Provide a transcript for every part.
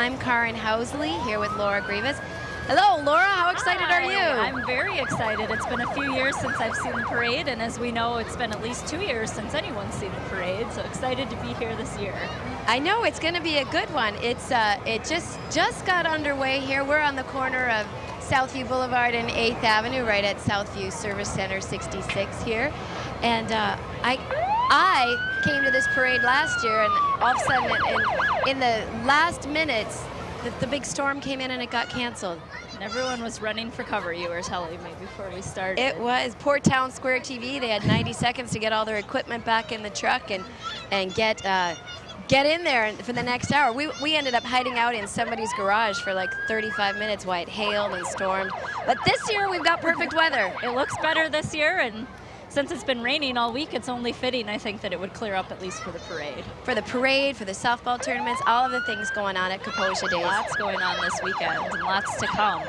I'm Karen Housley here with Laura Grievous. Hello, Laura. How excited are you? I'm very excited. It's been a few years since I've seen the parade, and as we know, it's been at least 2 years since anyone's seen the parade, so excited to be here this year. I know it's going to be a good one. It's it just got underway here. We're on the corner of Southview Boulevard and 8th Avenue, right at Southview Service Center 66 here. And I came to this parade last year, and all of a sudden, in the last minutes, the big storm came in and it got canceled. And everyone was running for cover, you were telling me before we started. It was poor Town Square TV. They had 90 seconds to get all their equipment back in the truck and get in there for the next hour. We ended up hiding out in somebody's garage for like 35 minutes while it hailed and stormed. But this year we've got perfect weather. It looks better this year, and since it's been raining all week, it's only fitting, I think, that it would clear up at least for the parade. For the parade, for the softball tournaments, all of the things going on at Kaposia Days. Lots going on this weekend and lots to come.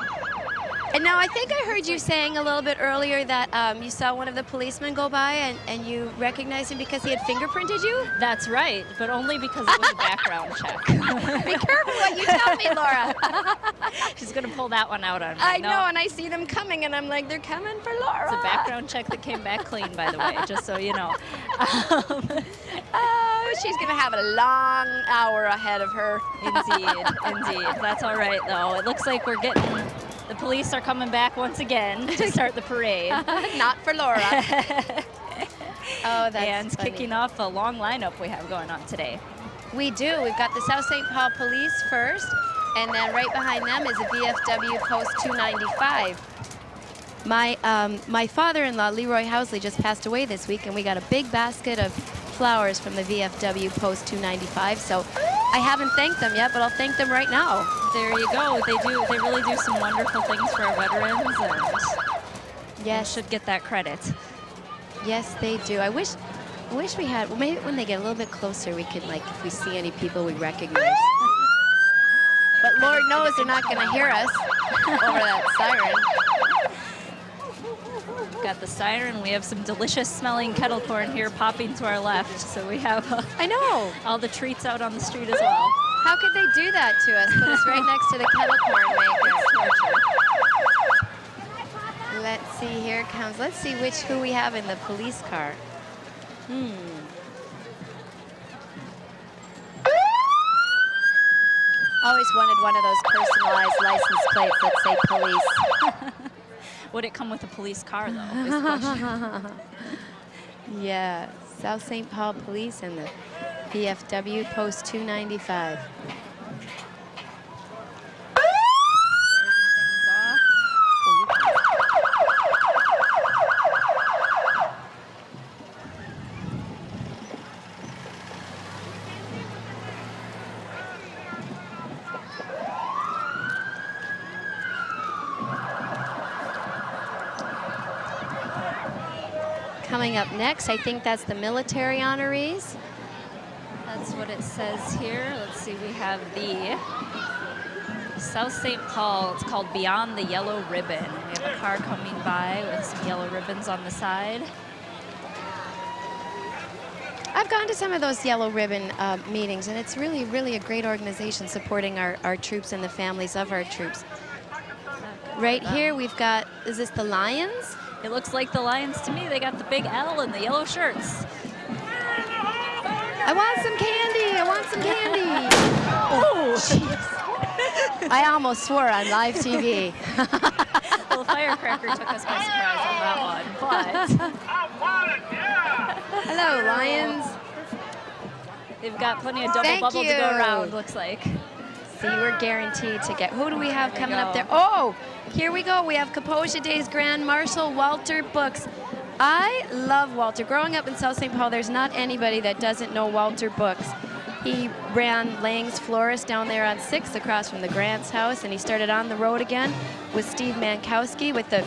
And now I think I heard you saying a little bit earlier that you saw one of the policemen go by and you recognized him because he had fingerprinted you? That's right, but only because it was a background check. Be careful what you tell me, Laura. She's going to pull that one out on me. I know, and I see them coming, and I'm like, they're coming for Laura. It's a background check that came back clean, by the way, just so you know. Oh, she's going to have a long hour ahead of her. Indeed, indeed. That's all right, though. It looks like we're getting... The police are coming back once again to start the parade. Not for Laura. Oh, that's and funny. Kicking off a long lineup we have going on today. We do. We've got the South St. Paul Police first, and then right behind them is a VFW Post 295. My father-in-law, Leroy Housley, just passed away this week, and we got a big basket of flowers from the VFW Post 295. So I haven't thanked them yet, but I'll thank them right now. There you go. They really do some wonderful things for our veterans, and yes, should get that credit. Yes, they do. I wish we had. Well, maybe when they get a little bit closer, we could, like, if we see any people we recognize. But Lord knows they're not going to hear us over that siren. Got the siren. We have some delicious smelling kettle corn here popping to our left. So we have I know all the treats out on the street as well. How could they do that to us? Put us right next to the kettle corn maker. Let's see, here it comes. Let's see who we have in the police car. Always wanted one of those personalized license plates that say police. Would it come with a police car, though? Is the question. Yeah, South St. Paul Police and the VFW Post 295. Coming up next, I think that's the military honorees. That's what it says here. Let's see, we have the South St. Paul. It's called Beyond the Yellow Ribbon. We have a car coming by with some yellow ribbons on the side. I've gone to some of those yellow ribbon meetings, and it's really, really a great organization supporting our troops and the families of our troops. Right here we've got, is this the Lions? It looks like the Lions to me. They got the big L and the yellow shirts. I want some candy. I want some candy. Oh, jeez. I almost swore on live TV. Well, the firecracker took us by surprise on that one, but... Hello, Lions. They've got plenty of double bubble to go around, looks like. See, we're guaranteed to get... Who do we have coming up there? Oh, here we go. We have Kaposia Days Grand Marshal Walter Books. I love Walter. Growing up in South St. Paul, there's not anybody that doesn't know Walter Books. He ran Lang's Florist down there on 6th across from the Grant's house, and he started on the road again with Steve Mankowski with the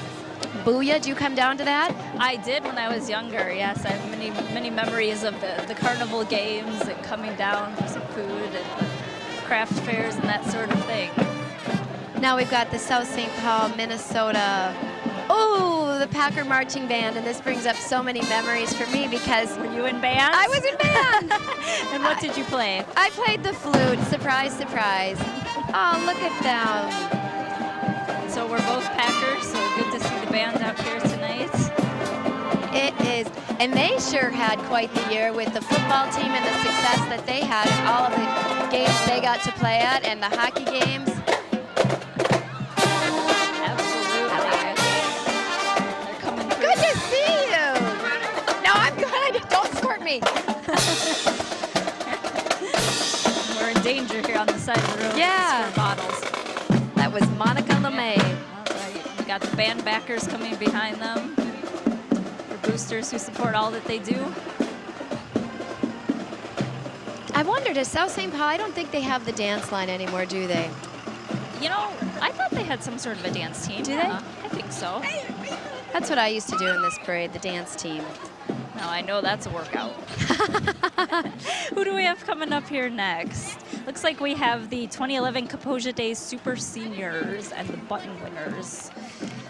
Booyah. Do you come down to that? I did when I was younger, yes. I have many memories of the carnival games and coming down for some food and craft fairs and that sort of thing. Now we've got the South St. Paul, Minnesota Oh, the Packer marching band, and this brings up so many memories for me because Were you in band? I was in band. And what did you play? I played the flute. Surprise, surprise. Oh, look at them. So we're both Packers, so good to see the band out here tonight. It is, and they sure had quite the year with the football team and the success that they had and all of the games they got to play at and the hockey games. Good to see you. No, I'm good. Don't escort me. We're in danger here on the side of the road. Yeah. For bottles. That was Monica LeMay. All right. We got the band backers coming behind them. For boosters who support all that they do. I wondered, at South St. Paul, I don't think they have the dance line anymore, do they? You know, I thought they had some sort of a dance team. Do they? I think so. That's what I used to do in this parade, the dance team. Now I know that's a workout. Who do we have coming up here next? Looks like we have the 2011 Kaposia Days Super Seniors and the button winners.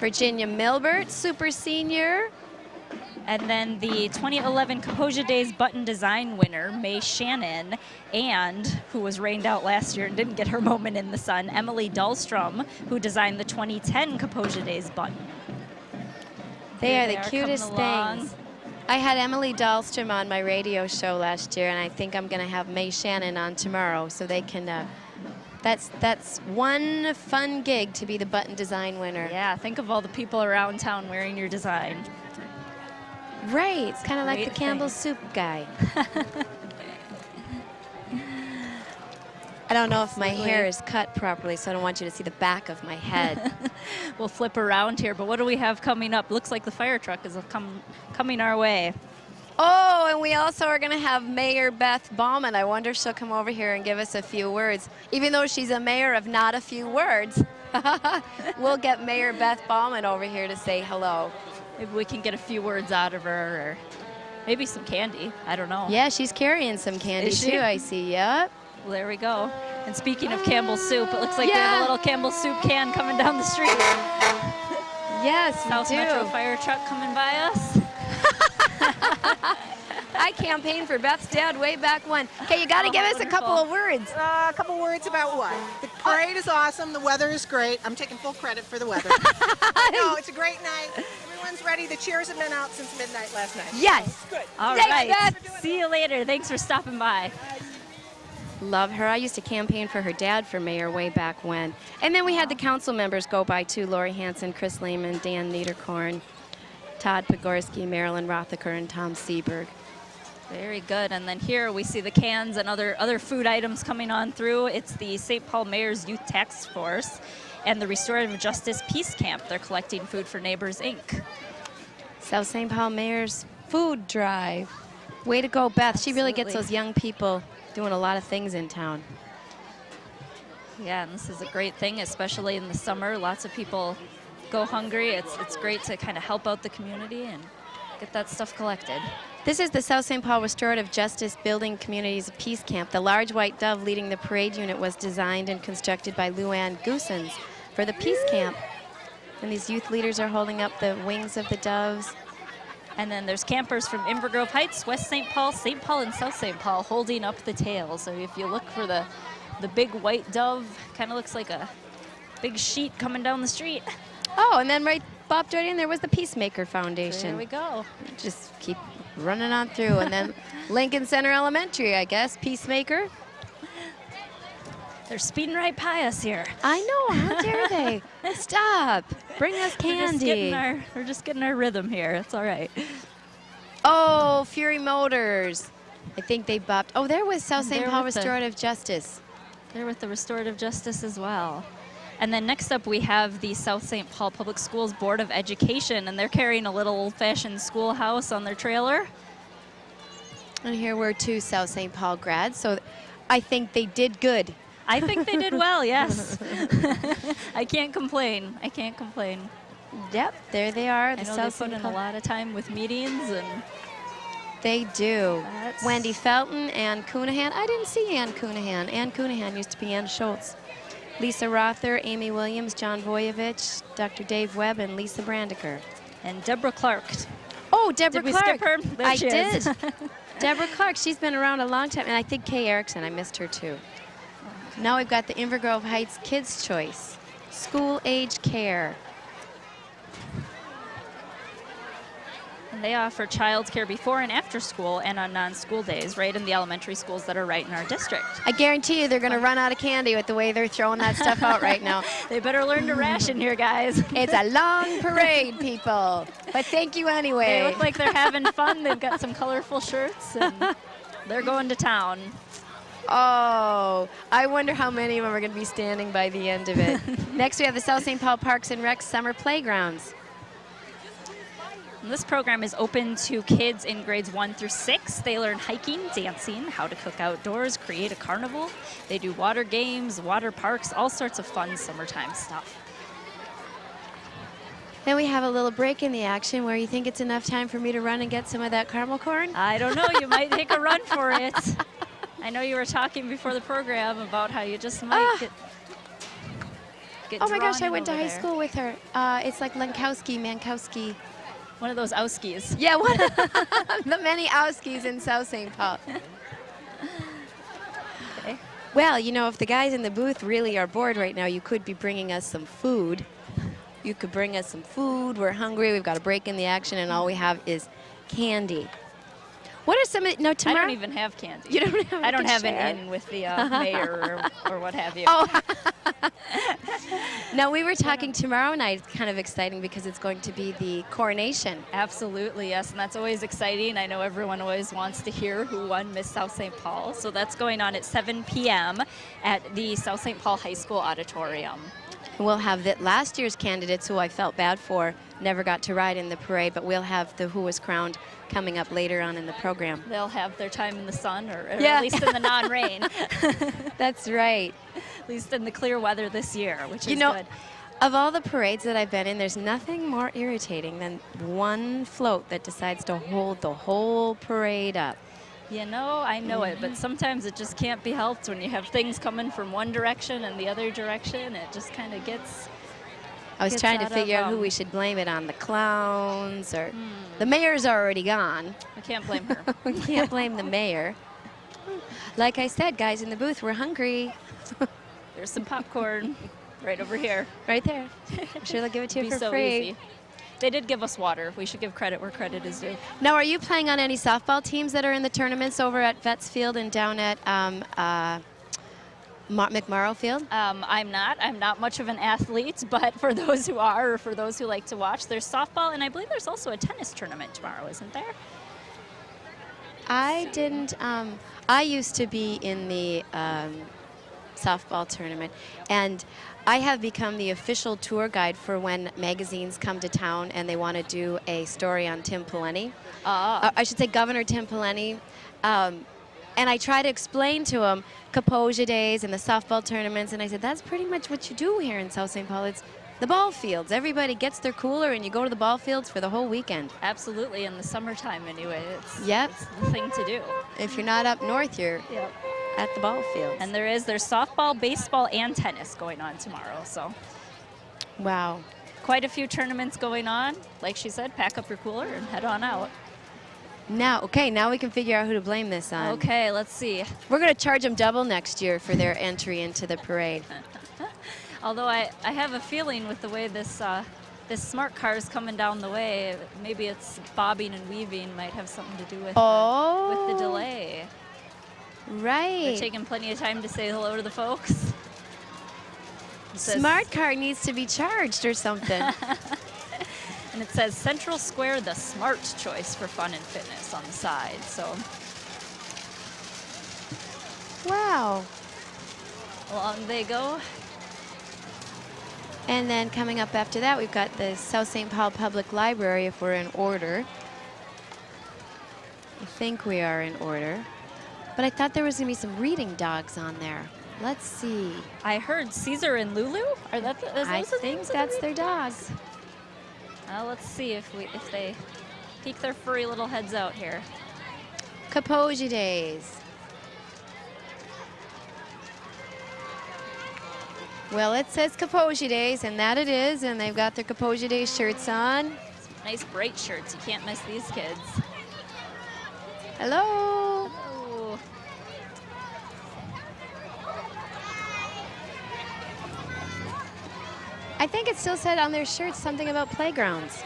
Virginia Milbert, super senior. And then the 2011 Kaposia Days button design winner, May Shannon, and who was rained out last year and didn't get her moment in the sun, Emily Dahlstrom, who designed the 2010 Kaposia Days button. They are Here the they cutest coming along. things. I had Emily Dahlstrom on my radio show last year, and I think I'm going to have May Shannon on tomorrow, so they can. That's one fun gig to be the button design winner. Yeah, think of all the people around town wearing your design. Right, it's kind of like the Great Campbell's thing. soup guy. I don't know if my hair is cut properly, so I don't want you to see the back of my head. We'll flip around here, but what do we have coming up? Looks like the fire truck is coming our way. Oh, and we also are going to have Mayor Beth Bauman. I wonder if she'll come over here and give us a few words. Even though she's a mayor of not a few words, we'll get Mayor Beth Bauman over here to say hello. Maybe we can get a few words out of her, or maybe some candy. I don't know. Yeah, she's carrying some candy Is she? too, I see. Yep. Well, there we go. And speaking of Campbell's soup, it looks like we have a little Campbell's soup can coming down the street. Yes, South we do. Metro fire truck coming by us. I campaigned for Beth's dad way back when. Okay, you got to give us a couple of words. A couple words about what? The parade is awesome. The weather is great. I'm taking full credit for the weather. No, it's a great night. Everyone's ready. The cheers have been out since midnight last night. Yes. Good. All Thanks, right. Beth. See you later. Thanks for stopping by. Love her. I used to campaign for her dad for mayor way back when. And then we had the council members go by too. Lori Hanson, Chris Lehman, Dan Niederkorn, Todd Pogorski, Marilyn Rothaker, and Tom Seberg. Very good. And then here we see the cans and other food items coming on through. It's the St. Paul Mayor's Youth Task Force and the Restorative Justice Peace Camp. They're collecting food for Neighbors, Inc. South St. Paul Mayor's Food Drive. Way to go, Beth. She really gets Absolutely. those young people doing a lot of things in town. Yeah, and this is a great thing, especially in the summer. Lots of people go hungry. It's great to kind of help out the community and get that stuff collected. This is the South St. Paul Restorative Justice Building Communities of Peace Camp. The large white dove leading the parade unit was designed and constructed by Luann Goosens for the Peace Camp. And these youth leaders are holding up the wings of the doves. And then there's campers from Invergrove Heights, West St. Paul, and South St. Paul holding up the tail. So if you look for the big white dove, kind of looks like a big sheet coming down the street. Oh, and then bopped right in there was the Peacemaker Foundation. There we go. Just keep running on through. And then Lincoln Center Elementary, I guess, Peacemaker. They're speeding right by us here. I know, how dare they? Stop, bring us candy. We're just getting our rhythm here. It's all right. Oh, Fury Motors. I think they bopped. Oh, there was South St. They're Paul with the- Restorative Justice. They're with the Restorative Justice as well. And then next up we have the South St. Paul Public Schools Board of Education, and they're carrying a little old-fashioned schoolhouse on their trailer. And here were two South St. Paul grads, so I think they did good. I think they did well, yes. I can't complain. I can't complain. Yep, there they are. I The know South they put St. in a Paul. lot of time with meetings, and They do. That's- Wendy Felton, Ann Coonahan. I didn't see Ann Coonahan. Ann Coonahan used to be Ann Schultz. Lisa Rother, Amy Williams, John Voyevich, Dr. Dave Webb, and Lisa Brandiker. And Deborah Clark. Oh, Deborah Did we Clark. skip her? There I she is. did. Deborah Clark, she's been around a long time. And I think Kay Erickson, I missed her too. Now we've got the Invergrove Heights Kids' Choice, School Age Care. And they offer childcare before and after school and on non-school days, right in the elementary schools that are right in our district. I guarantee you they're going to run out of candy with the way they're throwing that stuff out right now. They better learn to ration here, guys. It's a long parade, people. But thank you anyway. They look like they're having fun. They've got some colorful shirts, and they're going to town. Oh, I wonder how many of them are going to be standing by the end of it. Next, we have the South St. Paul Parks and Rec Summer Playgrounds. And this program is open to kids in grades 1 through 6. They learn hiking, dancing, how to cook outdoors, create a carnival. They do water games, water parks, all sorts of fun summertime stuff. Then we have a little break in the action where you think it's enough time for me to run and get some of that caramel corn. I don't know. You might take a run for it. I know you were talking before the program about how you just might get Oh my gosh, drawn I went to over high there. school with her. It's like Mankowski. One of those Auskies. Yeah, one of the many Auskies in South St. Paul. Okay. Well, you know, if the guys in the booth really are bored right now, you could be bringing us some food. You could bring us some food. We're hungry. We've got a break in the action, and all we have is candy. What are some of no I tomorrow? don't even have candy. You don't have. I don't can have share. an in with the mayor or what have you. Oh. No, we were talking tomorrow night. It's kind of exciting because it's going to be the coronation. Absolutely, yes, and that's always exciting. I know everyone always wants to hear who won Miss South St. Paul. So that's going on at 7 p.m. at the South St. Paul High School Auditorium. We'll have that last year's candidates, who I felt bad for, never got to ride in the parade, but we'll have the who was crowned coming up later on in the program. They'll have their time in the sun, or Yeah. at least in the non-rain. That's right. At least in the clear weather this year, which is You know, good. of all the parades that I've been in, there's nothing more irritating than one float that decides to hold the whole parade up. You know, I know it, but sometimes it just can't be helped when you have things coming from one direction and the other direction. It just kind of gets... I was Gets trying to out of, figure out who we should blame it on, the clowns, or the mayor's already gone. I can't blame her. We can't blame the mayor. Like I said, guys in the booth, we're hungry. There's some popcorn right over here. Right there. I'm sure they'll give it to you Be for so free. easy. They did give us water. We should give credit where credit is due. Now, are you playing on any softball teams that are in the tournaments over at Vets Field and down at McMorrow Field? I'm not much of an athlete, but for those who are, or for those who like to watch, there's softball, and I believe there's also a tennis tournament tomorrow, isn't there? I didn't. I used to be in the softball tournament, and I have become the official tour guide for when magazines come to town and they want to do a story on Tim Pawlenty. I should say Governor Tim Pawlenty. And I try to explain to them Kaposia days and the softball tournaments, and I said, that's pretty much what you do here in South St. Paul. It's the ball fields. Everybody gets their cooler, and you go to the ball fields for the whole weekend. Absolutely, in the summertime anyway. It's the thing to do. If you're not up north, you're Yep. at the ball fields. And there's softball, baseball, and tennis going on tomorrow. So Wow. quite a few tournaments going on. Like she said, pack up your cooler and head on out. Now we can figure out who to blame this on. Okay, let's see. We're going to charge them double next year for their entry into the parade. Although I have a feeling with the way this smart car is coming down the way, maybe it's bobbing and weaving might have something to do with, with the delay. They're Right. taking plenty of time to say hello to the folks. It says- Smart car needs to be charged or something. And it says Central Square, the smart choice for fun and fitness on the side. So Wow. along they go. And then coming up after that, we've got the South St. Paul Public Library, if we're in order. I think we are in order. But I thought there was going to be some reading dogs on there. Let's see. I heard Caesar and Lulu. Are that the, is I those the think names of the that's their reading dogs. Let's see if they peek their furry little heads out here. Well, it says Kaposia Days, and that it is, and they've got their Kaposia Days shirts on. Nice bright shirts. You can't miss these kids. Hello. Hello. I think it still said on their shirts something about playgrounds.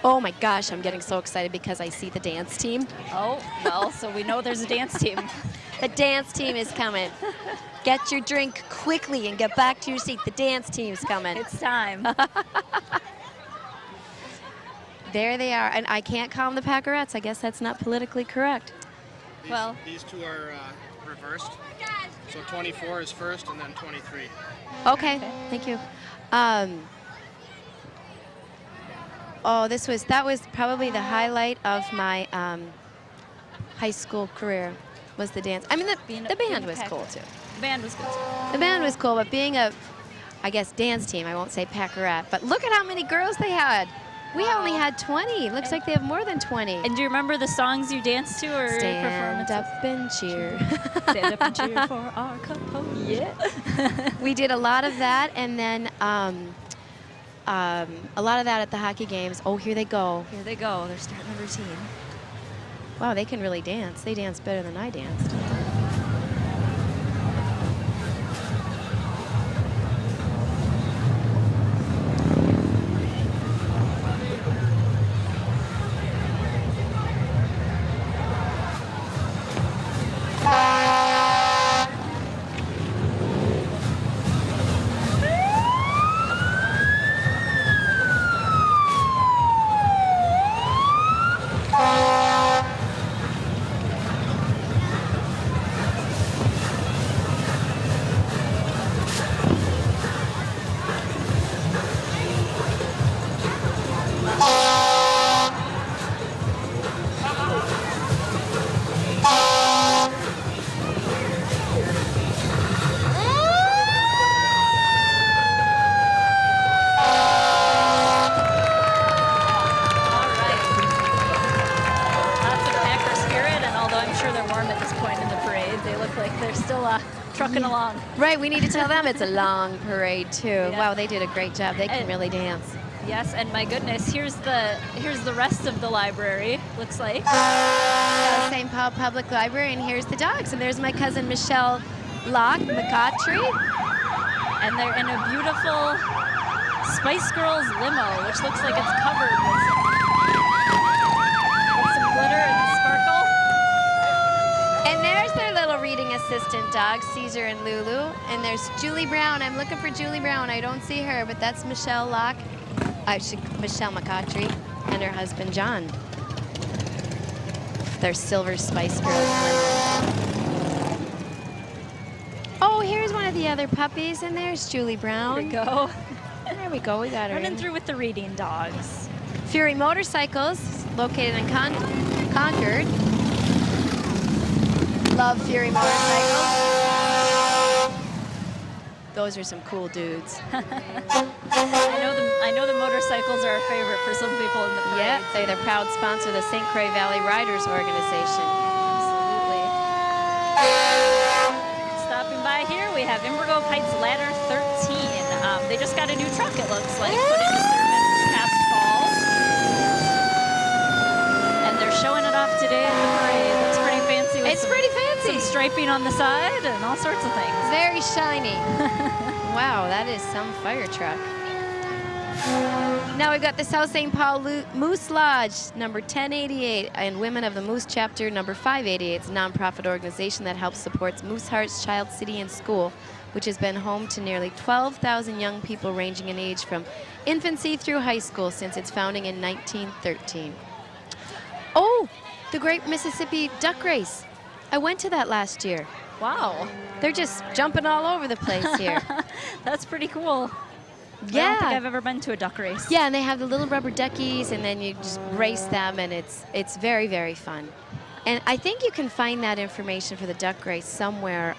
Oh my gosh, I'm getting so excited because I see the dance team. Oh, well, so we know there's a dance team. The dance team is coming. Get your drink quickly and get back to your seat. The dance team's coming. It's time. There they are. And I can't call them the Packerettes. I guess that's not politically correct. Well, these two are reversed. So 24 is first and then 23. Okay, thank you. Oh, that was probably the highlight of my high school career, was the dance. I mean, the band was cool too. The band was good too. The band was cool, but being a, I guess, dance team, I won't say Packerette, but look at how many girls they had. We only had 20. Looks like they have more than 20. And do you remember the songs you danced to or Stand performances? up and cheer. Stand up and cheer for our Kaposia. We did a lot of that, and then a lot of that at the hockey games. Oh, here they go. Here they go. They're starting a routine. Wow, they can really dance. They dance better than I danced. Trucking along. Right, we need to tell them it's a long parade too. Yeah. Wow, they did a great job. They can really dance. Yes, and my goodness, here's the rest of the library. Looks like St. Paul Public Library, and here's the dogs. And there's my cousin Michelle McCautry. And they're in a beautiful Spice Girls limo, which looks like it's covered with some glitter and sparkle. And there's their little reading assistant dogs, Caesar and Lulu. And there's Julie Brown. I'm looking for Julie Brown. I don't see her, but that's Michelle Michelle McCautry and her husband, John. Their Silver Spice Girls limo. Oh, here's one of the other puppies, and there's Julie Brown. There we go. There we go. We got her. Running in. through with the reading dogs. Fury Motorcycles, located in Concord. Love Fury Motorcycles. Those are some cool dudes. I know the motorcycles are a favorite for some people in the parade. Yeah, they're the proud sponsor of the St. Croix Valley Riders Organization. Absolutely. Stopping by here, we have Invergrove Heights Ladder 13. They just got a new truck, it looks like, put into service this past fall. And they're showing it off today at the parade. It's pretty fancy. It's pretty fancy. Some striping on the side and all sorts of things. Very shiny. Wow, that is some fire truck. Now we've got the South St. Paul Moose Lodge, number 1088, and Women of the Moose Chapter, number 588. It's a nonprofit organization that helps support Moose Heart's Child City and School, which has been home to nearly 12,000 young people ranging in age from infancy through high school since its founding in 1913. Oh, the Great Mississippi Duck Race. I went to that last year. Wow. They're just jumping all over the place here. That's pretty cool. Yeah. I don't think I've ever been to a duck race. Yeah, and they have the little rubber duckies, and then you just race them, and it's very, very fun. And I think you can find that information for the duck race somewhere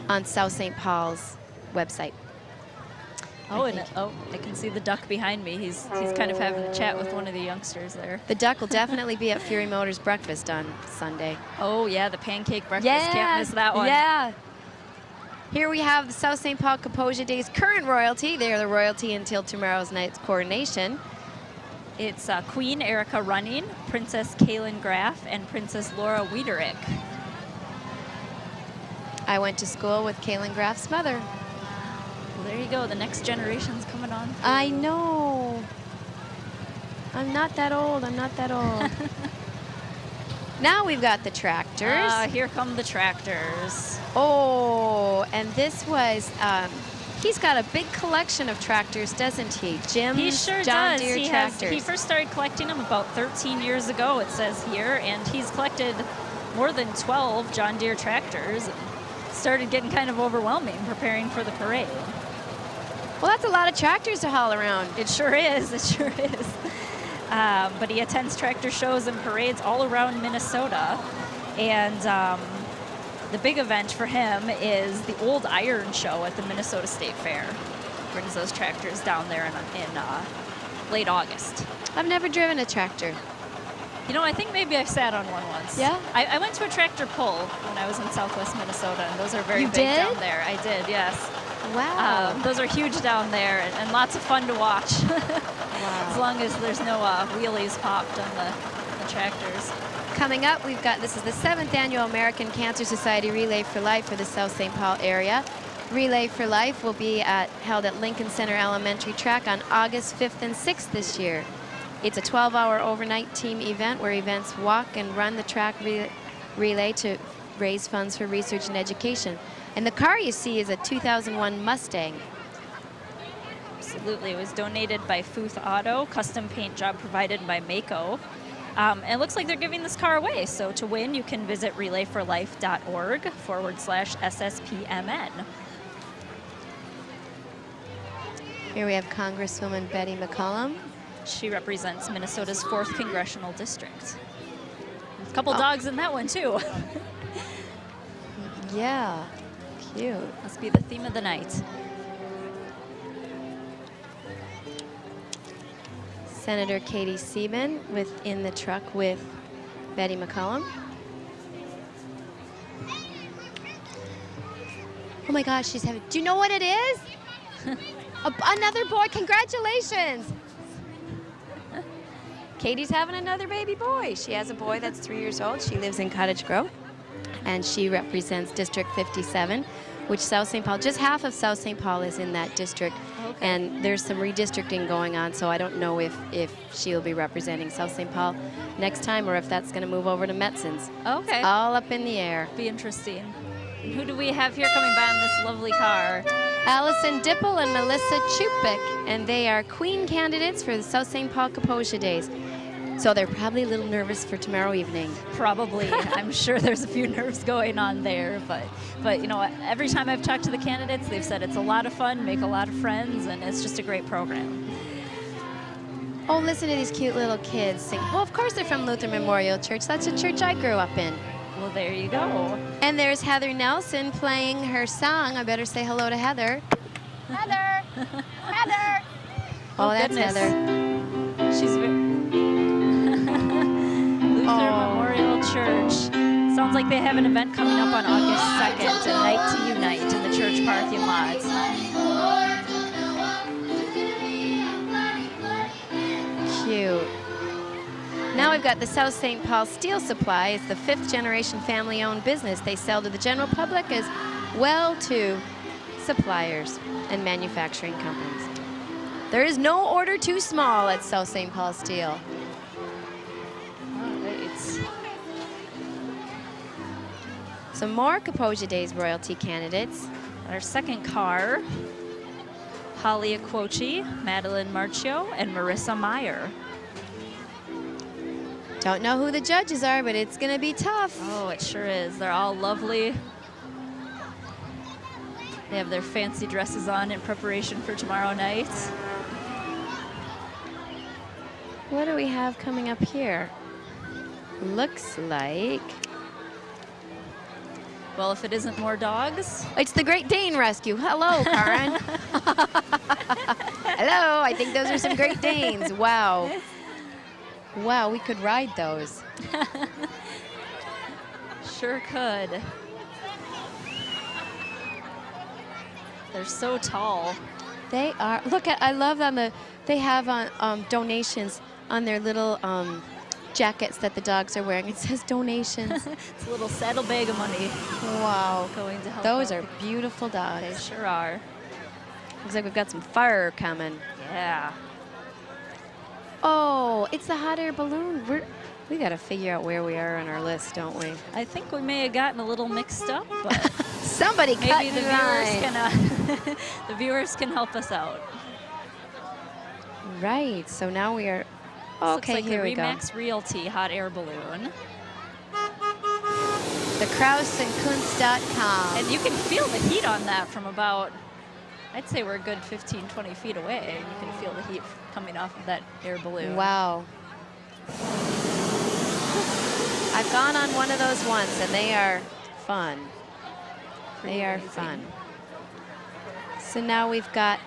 on South St. Paul's website. Oh, I can see the duck behind me. He's kind of having a chat with one of the youngsters there. The duck will definitely be at Fury Motors breakfast on Sunday. Oh yeah, the pancake breakfast. Can't miss that one. Yeah. Here we have the South St. Paul Kaposia Days current royalty. They are the royalty until tomorrow's night's coronation. It's Queen Erica Running, Princess Kaylin Graff, and Princess Laura Wiederick. I went to school with Kaylin Graff's mother. Well, there you go. The next generation's coming on through. I know. I'm not that old. I'm not that old. Now we've got the tractors. Here come the tractors. Oh, and this was, he's got a big collection of tractors, doesn't he? Jim's He sure John does. Deere tractors. He first started collecting them about 13 years ago, it says here, and he's collected more than 12 John Deere tractors. Started getting kind of overwhelming preparing for the parade. Well, that's a lot of tractors to haul around. It sure is. It sure is. But he attends tractor shows and parades all around Minnesota. And the big event for him is the Old Iron Show at the Minnesota State Fair. Brings those tractors down there in late August. I've never driven a tractor. You know, I think maybe I sat on one once. Yeah? I went to a tractor pull when I was in Southwest Minnesota, and those are very You big did? down there. I did, yes. Wow. Those are huge down there and lots of fun to watch. Wow. As long as there's no wheelies popped on the tractors. Coming up, we've got, this is the 7th Annual American Cancer Society Relay for Life for the South St. Paul area. Relay for Life will be held at Lincoln Center Elementary Track on August 5th and 6th this year. It's a 12-hour overnight team event where events walk and run the track relay to raise funds for research and education. And the car you see is a 2001 Mustang. Absolutely. It was donated by Futh Auto, custom paint job provided by Mako. And it looks like they're giving this car away. So to win, you can visit relayforlife.org/SSPMN. Here we have Congresswoman Betty McCollum. She represents Minnesota's 4th Congressional District. A couple dogs in that one, too. Yeah, cute. Must be the theme of the night. Senator Katie Sieben in the truck with Betty McCollum. Oh my gosh, she's having, do you know what it is? Another boy, congratulations. Katie's having another baby boy. She has a boy that's 3 years old. She lives in Cottage Grove, and she represents District 57, which South St. Paul, just half of South St. Paul is in that district. Okay. And there's some redistricting going on, so I don't know if she'll be representing South St. Paul next time or if that's going to move over to Metzens. Okay. All up in the air. Be interesting. And who do we have here coming by in this lovely car? Allison Dipple and Melissa Chupik, and they are queen candidates for the South St. Paul Kaposia Days. So they're probably a little nervous for tomorrow evening. Probably. I'm sure there's a few nerves going on there, but you know, every time I've talked to the candidates, they've said it's a lot of fun, make a lot of friends, and it's just a great program. Oh, listen to these cute little kids sing. Well, of course they're from Luther Memorial Church. That's a church I grew up in. Well, there you go. And there's Heather Nelson playing her song. I better say hello to Heather. Heather! Heather! Oh, that's goodness. Heather. She's Luther Memorial Church. Sounds like they have an event coming up on August 2nd, a night to unite in the church parking lot. Cute. Now we've got the South St. Paul Steel Supply. It's the 5th generation family-owned business. They sell to the general public as well to suppliers and manufacturing companies. There is no order too small at South St. Paul Steel. All right. Some more Kaposia Days royalty candidates. Our second car, Holly Aquochi, Madeline Marchio, and Marissa Meyer. Don't know who the judges are, but it's going to be tough. Oh, it sure is. They're all lovely. They have their fancy dresses on in preparation for tomorrow night. What do we have coming up here? Looks like... Well, if it isn't more dogs. It's the Great Dane Rescue. Hello, Karen. Hello, I think those are some Great Danes. Wow. Wow, we could ride those. Sure could. They're so tall. They are. Look at. I love on they have on donations on their little jackets that the dogs are wearing. It says donations. It's a little saddlebag of money Wow. going to help Those out. are beautiful They dogs. sure are. Looks like we've got some fire coming. Yeah. Oh, it's the hot air balloon. We got to figure out where we are on our list, don't we? I think we may have gotten a little mixed up, but Somebody cut maybe the in viewers line. can the viewers can help us out. Right. So now we are. This looks Okay, like here the we go. Remax Realty hot air balloon. The KrausandKunst.com. And you can feel the heat on that from about, I'd say we're a good 15, 20 feet away. And you can feel the heat coming off of that air balloon. Wow. I've gone on one of those once, and they are fun. Pretty They are amazing. fun. So now we've got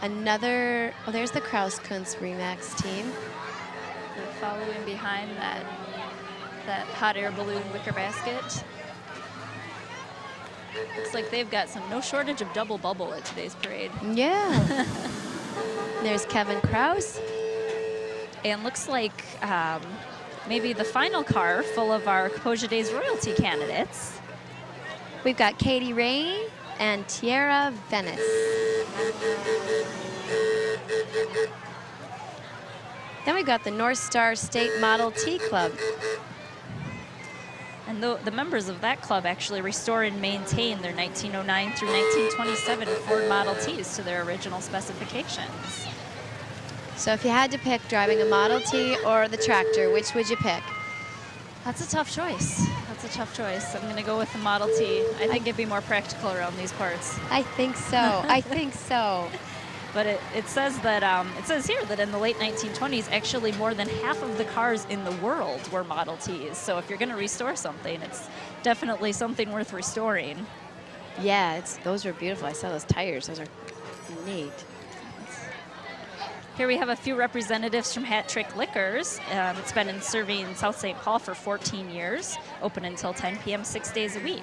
another, oh, there's the Kraus-Kunst Remax team. They're following behind that hot air balloon wicker basket. Looks like they've got no shortage of double bubble at today's parade. Yeah. There's Kevin Kraus. And looks like maybe the final car full of our Kaposia Days royalty candidates. We've got Katie Rain and Tierra Venice. Then we've got the North Star State Model T Club. And the members of that club actually restore and maintain their 1909 through 1927 Ford Model Ts to their original specifications. So if you had to pick driving a Model T or the tractor, which would you pick? That's a tough choice. That's a tough choice. I'm going to go with the Model T. I think it'd be more practical around these parts. I think so. I think so. But it says that it says here that in the late 1920s, actually more than half of the cars in the world were Model Ts. So if you're going to restore something, it's definitely something worth restoring. Yeah, those are beautiful. I saw those tires. Those are neat. Here we have a few representatives from Hat Trick Liquors. It's been serving South St. Paul for 14 years, open until 10 p.m. 6 days a week.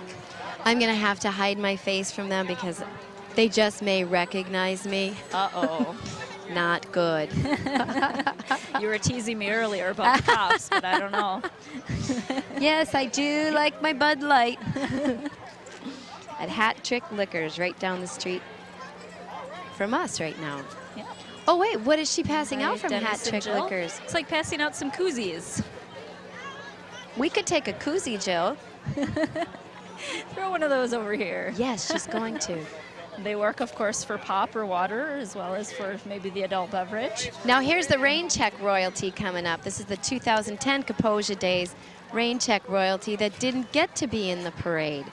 I'm going to have to hide my face from them because they just may recognize me. Uh-oh. Not good. You were teasing me earlier about the cops, but I don't know. Yes, I do like my Bud Light. At Hat Trick Liquors, right down the street from us right now. Yeah. Oh, wait, what is she passing out from Dennis Hat and Trick Jill. Liquors? It's like passing out some koozies. We could take a koozie, Jill. Throw one of those over here. Yes, she's going to. They work, of course, for pop or water, as well as for maybe the adult beverage. Now here's the Rain Check royalty coming up. This is the 2010 Kaposia Days Rain Check royalty that didn't get to be in the parade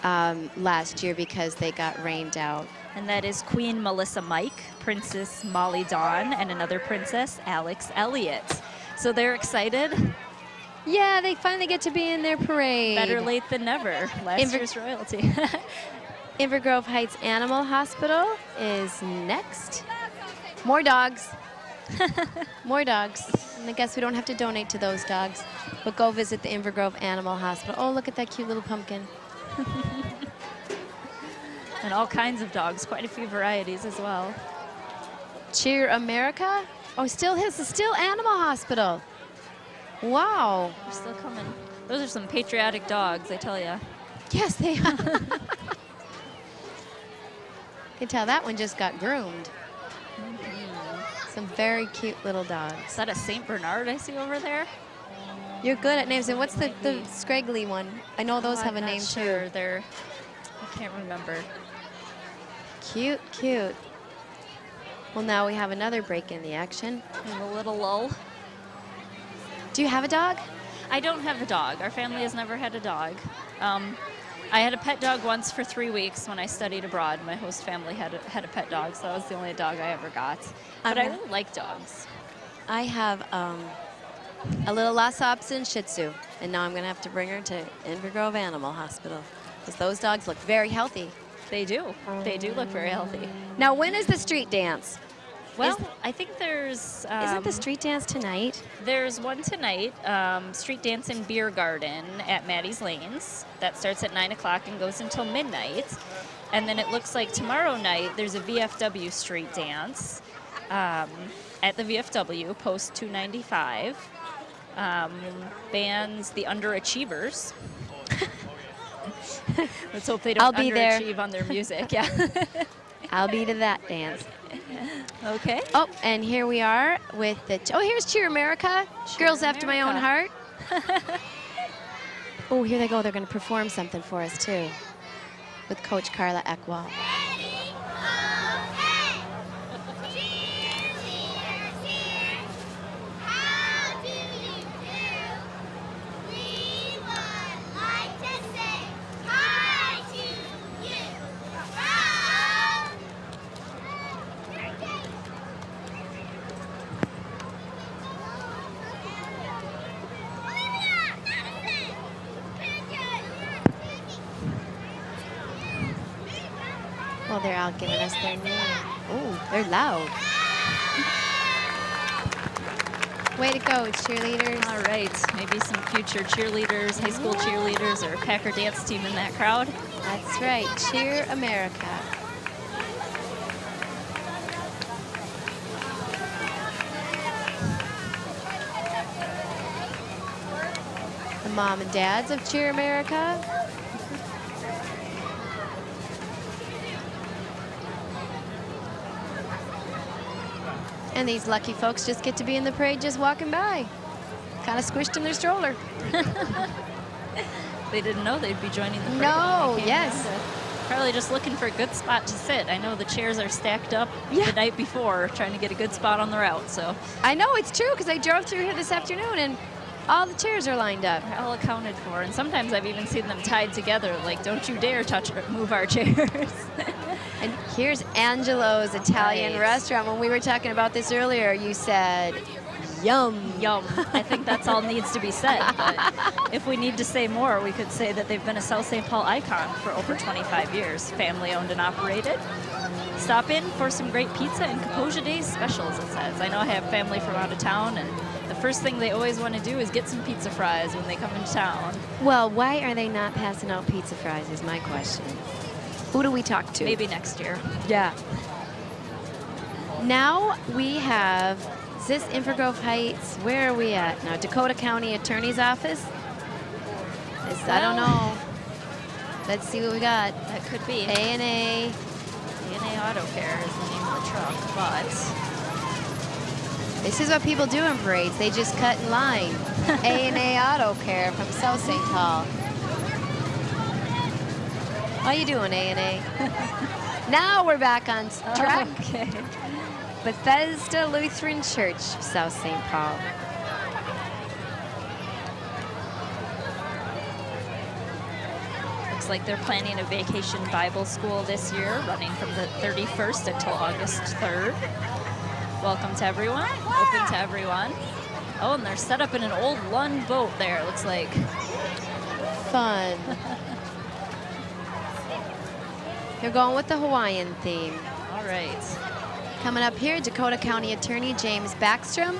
last year because they got rained out. And that is Queen Melissa Mike, Princess Molly Dawn, and another princess, Alex Elliott. So they're excited. Yeah, they finally get to be in their parade. Better late than never. Last year's royalty. Invergrove Heights Animal Hospital is next. More dogs. More dogs. And I guess we don't have to donate to those dogs, but go visit the Invergrove Animal Hospital. Oh, look at that cute little pumpkin. And all kinds of dogs, quite a few varieties as well. Cheer America? Oh, still Animal Hospital. Wow. They're still coming. Those are some patriotic dogs, I tell you. Yes, they are. You can tell that one just got groomed. Some very cute little dogs. Is that a St. Bernard I see over there? You're good at names. And what's the scraggly one? I know those have a I'm name not sure. too. I can't remember. Cute, cute. Well, now we have another break in the action. And a little lull. Do you have a dog? I don't have a dog. Our family has never had a dog. I had a pet dog once for 3 weeks when I studied abroad. My host family had a pet dog, so that was the only dog I ever got. But I really like dogs. I have a little Lhasa Apso Shih Tzu, and now I'm going to have to bring her to Invergrove Animal Hospital because those dogs look very healthy. They do. They do look very healthy. Now, when is the street dance? Well, I think there's... Isn't the street dance tonight? There's one tonight, Street Dance and Beer Garden at Maddie's Lanes. That starts at 9 o'clock and goes until midnight. And then it looks like tomorrow night there's a VFW street dance at the VFW, post 295. Bands The Underachievers. Let's hope they don't underachieve on their music. Yeah. I'll be to that dance. Okay. Oh, and here we are with the... here's Cheer America. Girls After My Own Heart. Oh, here they go. They're going to perform something for us, too, with Coach Carla Eckwall. Well, they're out giving us their name. Oh, they're loud. Way to go, cheerleaders. All right, maybe some future cheerleaders, high school cheerleaders, or Packer dance team in that crowd. That's right, Cheer America. The mom and dads of Cheer America. And these lucky folks just get to be in the parade just walking by. Kind of squished in their stroller. They didn't know they'd be joining the parade. No, yes. Probably just looking for a good spot to sit. I know the chairs are stacked up the night before, trying to get a good spot on the route. So I know it's true because I drove through here this afternoon and all the chairs are lined up. They're all accounted for, and sometimes I've even seen them tied together. Like, don't you dare move our chairs. And here's Angelo's Italian restaurant. When we were talking about this earlier, you said, yum. Yum. I think that's all needs to be said. But if we need to say more, we could say that they've been a South St. Paul icon for over 25 years, family owned and operated. Stop in for some great pizza and Kaposia Days specials, it says. I know I have family from out of town, and the first thing they always want to do is get some pizza fries when they come into town. Well, why are they not passing out pizza fries is my question. Who do we talk to? Maybe next year. Yeah. Now we have, is this Invergrove Heights? Where are we at now? Dakota County Attorney's Office? I don't know. Let's see what we got. That could be. A&A. A&A Auto Care is the name of the truck, but this is what people do in parades. They just cut in line. A&A Auto Care from South St. Paul. How you doing, A&A? Now we're back on track. Okay. Bethesda Lutheran Church, South St. Paul. Looks like they're planning a vacation Bible school this year, running from the 31st until August 3rd. Welcome to everyone. Open to everyone. Oh, and they're set up in an old Lund boat there, it looks like. Fun. They're going with the Hawaiian theme. All right. Coming up here, Dakota County Attorney James Backstrom.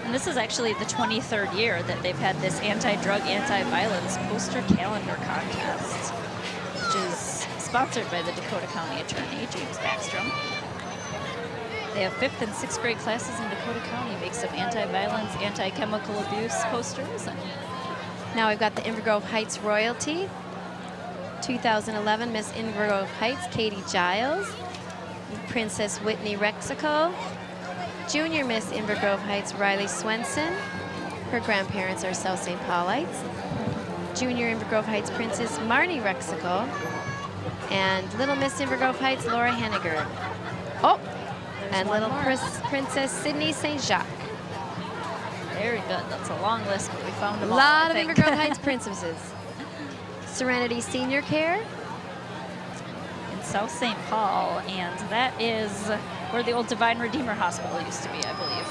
And this is actually the 23rd year that they've had this anti-drug, anti-violence poster calendar contest, which is sponsored by the Dakota County Attorney, James Backstrom. They have 5th and 6th grade classes in Dakota County, make some anti-violence, anti-chemical abuse posters. And now we've got the Invergrove Heights Royalty. 2011 Miss Invergrove Heights, Katie Giles. Princess Whitney Rexico. Junior Miss Invergrove Heights, Riley Swenson. Her grandparents are South St. Paulites. Junior Invergrove Heights Princess Marnie Rexico. And Little Miss Invergrove Heights, Laura Henniger. Oh, there's and Little Princess Sydney St. Jacques. Very good. That's a long list, but we found them all. A lot of Invergrove Heights princesses. Serenity Senior Care. In South St. Paul, and that is where the old Divine Redeemer Hospital used to be, I believe.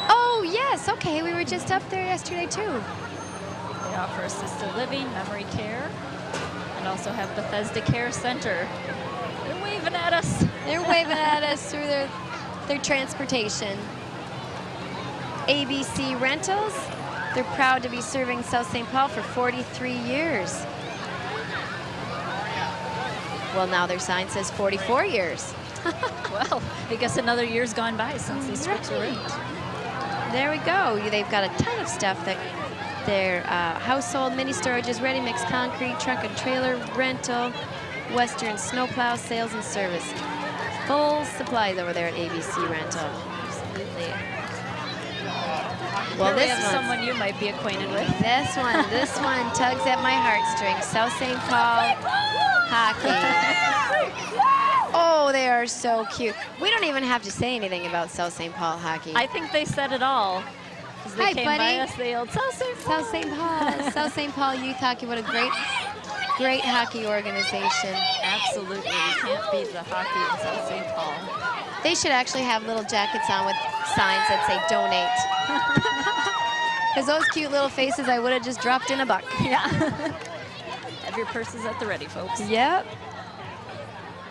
Oh, yes. Okay, we were just up there yesterday, too. They offer assisted living, memory care, and should also have Bethesda Care Center. They're waving at us. They're waving at us through their transportation. ABC Rentals. They're proud to be serving South St. Paul for 43 years. Well, now their sign says 44 years. Well, I guess another year's gone by since these strips were inked. There we go. They've got a ton of stuff that their household, mini storages, ready mix concrete, truck and trailer rental, Western snowplow sales and service. Full supplies over there at ABC Rental. Absolutely. Well, Here we this have one's- someone you might be acquainted with. This one tugs at my heartstrings. South St. Paul hockey. Oh, they are so cute. We don't even have to say anything about South St. Paul hockey. I think they said it all. As they Hi, came buddy. by us, they yelled, South St. Paul. South St. Paul. South St. Paul Youth Hockey. What a great hockey organization. Absolutely. You can't beat the hockey in South St. Paul. They should actually have little jackets on with signs that say donate. Because those cute little faces, I would have just dropped in a buck. Yeah. Have your purses at the ready, folks. Yep.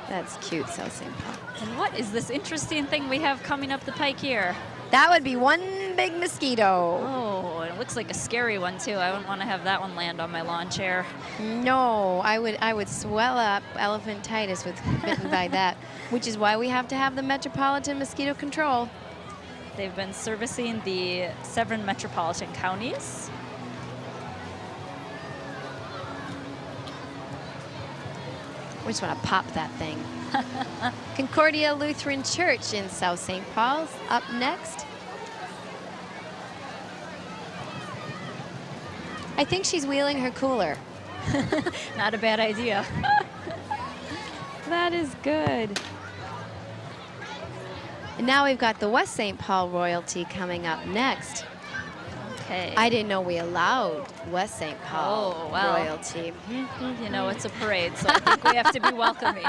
That's cute, South St. Paul. And what is this interesting thing we have coming up the pike here? That would be one big mosquito. Oh, it looks like a scary one too. I wouldn't want to have that one land on my lawn chair. No, I would swell up elephantitis with bitten by that, which is why we have to have the Metropolitan Mosquito Control. They've been servicing the 7 metropolitan counties. We just want to pop that thing. Concordia Lutheran Church in South St. Paul's up next. I think she's wheeling her cooler. Not a bad idea. That is good. And now we've got the West St. Paul royalty coming up next. Okay. I didn't know we allowed West St. Paul Oh, well. royalty. You know, it's a parade, so I think we have to be welcoming.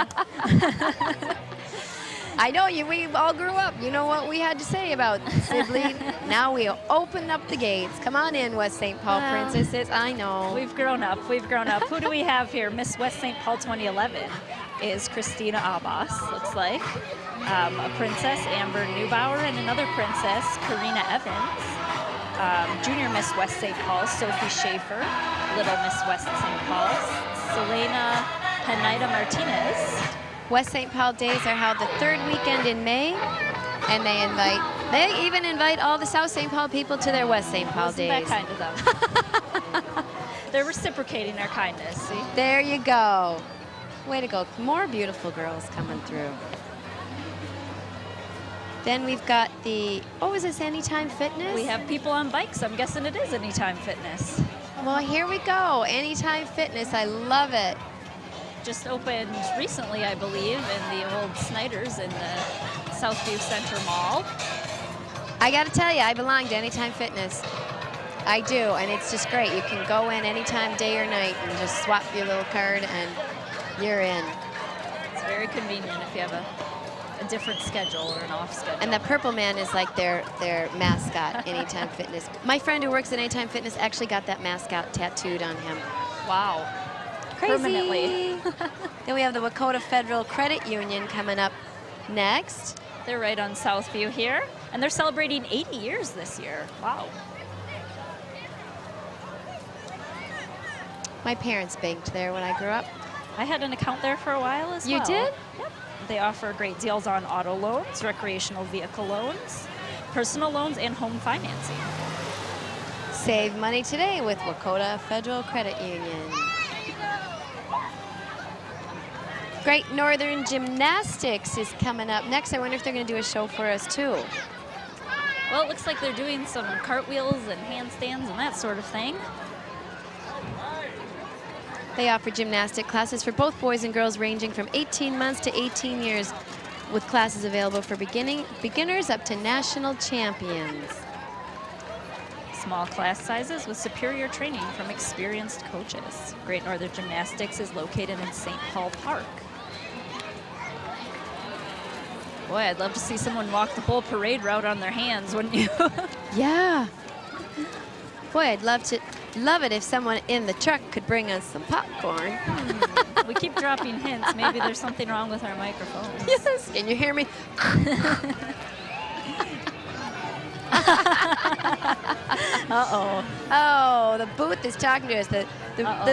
I know you. We all grew up. You know what we had to say about Sibley. Now we open up the gates. Come on in, West St. Paul Well, princesses. I know. We've grown up. We've grown up. Who do we have here? Miss West St. Paul 2011 is Christina Abbas, looks like. A princess, Amber Neubauer, and another princess, Karina Evans. Junior Miss West St. Paul, Sophie Schaefer. Little Miss West St. Paul, Selena Hanida Martinez. West St. Paul Days are held the third weekend in May, and they even invite all the South St. Paul people to their West St. Paul Isn't that Days. kind of them? They're reciprocating their kindness, see? There you go. Way to go. More beautiful girls coming through. Then we've got the, oh, is this Anytime Fitness? We have people on bikes. I'm guessing it is Anytime Fitness. Well, here we go. Anytime Fitness. I love it. Just opened recently, I believe, in the old Snyder's in the Southview Center Mall. I got to tell you, I belong to Anytime Fitness. I do, and it's just great. You can go in anytime, day or night, and just swap your little card, and you're in. It's very convenient if you have a different schedule or an off schedule. And the purple man is like their mascot, Anytime Fitness. My friend who works at Anytime Fitness actually got that mascot tattooed on him. Wow. Crazy. Permanently. Then we have the Wakota Federal Credit Union coming up next. They're right on Southview here, and they're celebrating 80 years this year. Wow. My parents banked there when I grew up. I had an account there for a while as You well. did? Yep. They offer great deals on auto loans, recreational vehicle loans, personal loans, and home financing. Save money today with Wakota Federal Credit Union. Great Northern Gymnastics is coming up next. I wonder if they're going to do a show for us too. Well, it looks like they're doing some cartwheels and handstands and that sort of thing. They offer gymnastic classes for both boys and girls ranging from 18 months to 18 years, with classes available for beginners up to national champions. Small class sizes with superior training from experienced coaches. Great Northern Gymnastics is located in St. Paul Park. Boy, I'd love to see someone walk the whole parade route on their hands, wouldn't you? Yeah. Boy, I'd love to. love it if someone in the truck could bring us some popcorn. We keep dropping hints. Maybe there's something wrong with our microphones. Yes. Can you hear me? Uh-oh. Oh, the booth is talking to us. The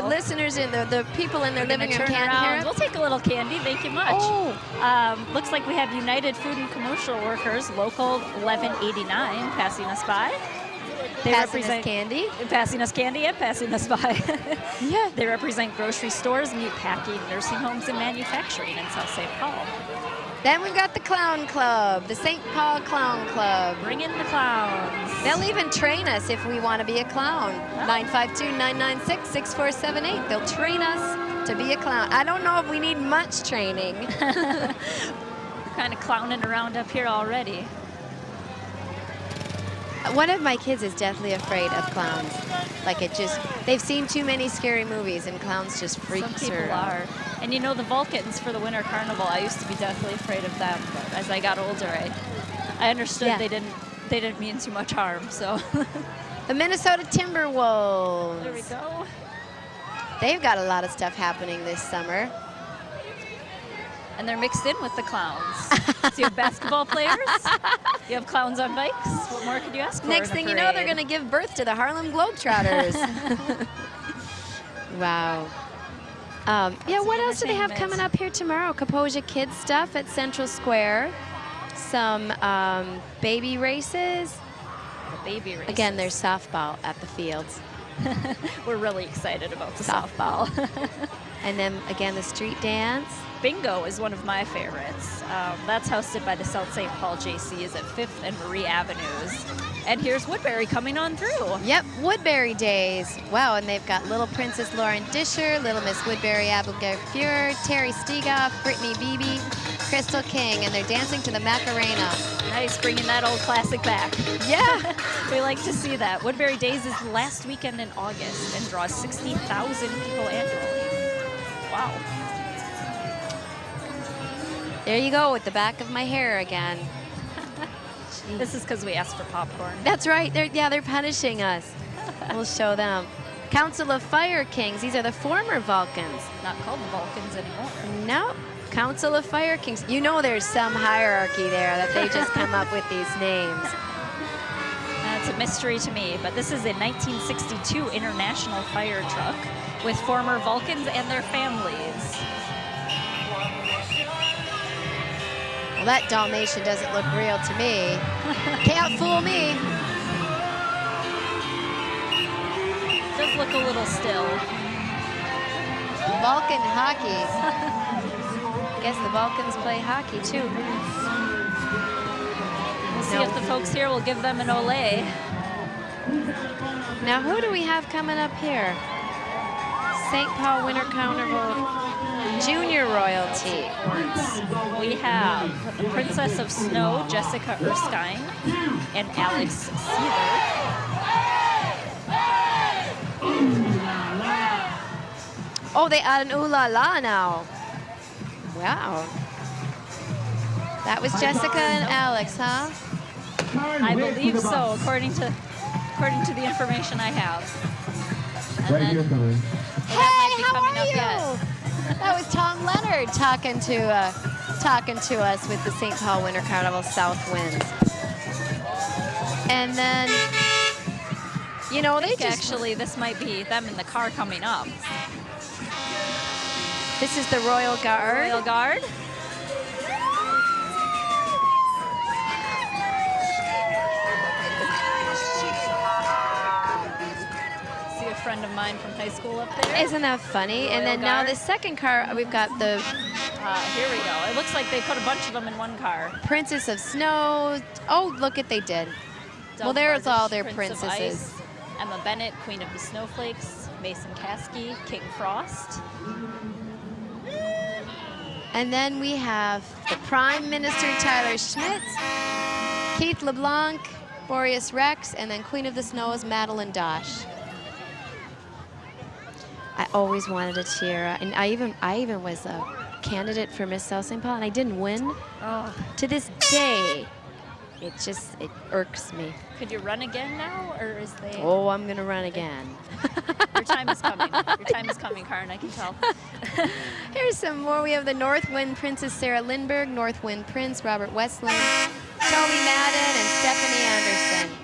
listeners and the people in their living room can't hear us. We'll take a little candy. Thank you much. Oh. Looks like we have United Food and Commercial Workers, Local 1189, passing us by. They Passing us candy. Passing us candy and passing us by. Yeah. They represent grocery stores, meat packing, nursing homes, and manufacturing in South St. Paul. Then we've got the Clown Club, the St. Paul Clown Club. Bring in the clowns. They'll even train us if we want to be a clown. 952-996-6478. They'll train us to be a clown. I don't know if we need much training. We're kind of clowning around up here already. One of my kids is deathly afraid of clowns. Like they've seen too many scary movies and clowns just freaks Some people her out. are. And you know the Vulcans for the Winter Carnival, I used to be deathly afraid of them, but as I got older, I understood Yeah. they didn't mean too much harm, so. The Minnesota Timberwolves. There we go. They've got a lot of stuff happening this summer. And they're mixed in with the clowns. So you have basketball players, you have clowns on bikes. What more could you ask for? Next in a thing you know, they're parade? going to give birth to the Harlem Globetrotters. Wow. Yeah, what else do they have coming up here tomorrow? Kaposia Kids stuff at Central Square. Some baby races. The baby races. Again, there's softball at the fields. We're really excited about the Softball. softball. And then, again, the street dance. Bingo is one of my favorites. That's hosted by the South St. Paul JCs at 5th and Marie Avenues. And here's Woodbury coming on through. Yep, Woodbury Days. Wow, and they've got Little Princess Lauren Disher, Little Miss Woodbury Abigail Fuhrer, Terry Stegoff, Brittany Beebe, Crystal King, and they're dancing to the Macarena. Nice, bringing that old classic back. Yeah. We like to see that. Woodbury Days is the last weekend in August and draws 60,000 people annually. Wow. There you go with the back of my hair again. This is because we asked for popcorn. That's right. They're punishing us. We'll show them. Council of Fire Kings. These are the former Vulcans. Not called the Vulcans anymore. No. Council of Fire Kings. You know there's some hierarchy there that they just come up with these names. It's a mystery to me, but this is a 1962 International fire truck with former Vulcans and their families. Well, that Dalmatian doesn't look real to me. Can't fool me. Does look a little still. Vulcan hockey. Guess the Vulcans play hockey too. We'll see if the folks here will give them an Olay. Now, who do we have coming up here? St. Paul Winter Carnival Junior Royalty. We have the Princess of Snow, Jessica Erskine, and Alex Seether. Oh, they add an ooh la la now. Wow. That was Jessica and Alex, huh? I believe so, according to the information I have. And Right here, coming. Hey, might be how coming are up you? yet. That was Tom Leonard talking to us with the St. Paul Winter Carnival South Winds. And then, you know, they just Actually, this might be them in the car coming up. This is the Royal Guard. Royal Guard. See a friend of mine from high school up there. Isn't that funny? And then Royal now Guard. the second car, we've got the Here we go. It looks like they put a bunch of them in one car. Princess of Snow. Oh, look what they did. Well, there's all their Prince of princesses. Ice, Emma Bennett, Queen of the Snowflakes, Mason Caskey, King Frost. And then we have the Prime Minister Tyler Schmitz, Keith LeBlanc, Boreas Rex, and then Queen of the Snows Madeline Dosh. I always wanted to cheer, and I even was a candidate for Miss South St. Paul, and I didn't win. Oh, To this day, it irks me. Could you run again now, or is they? Oh, I'm gonna run again. Your time is coming. Your time is coming, Karin. I can tell. Here's some more. We have the North Wind Princess Sarah Lindbergh, North Wind Prince Robert Westland, Toby Madden, and Stephanie Anderson.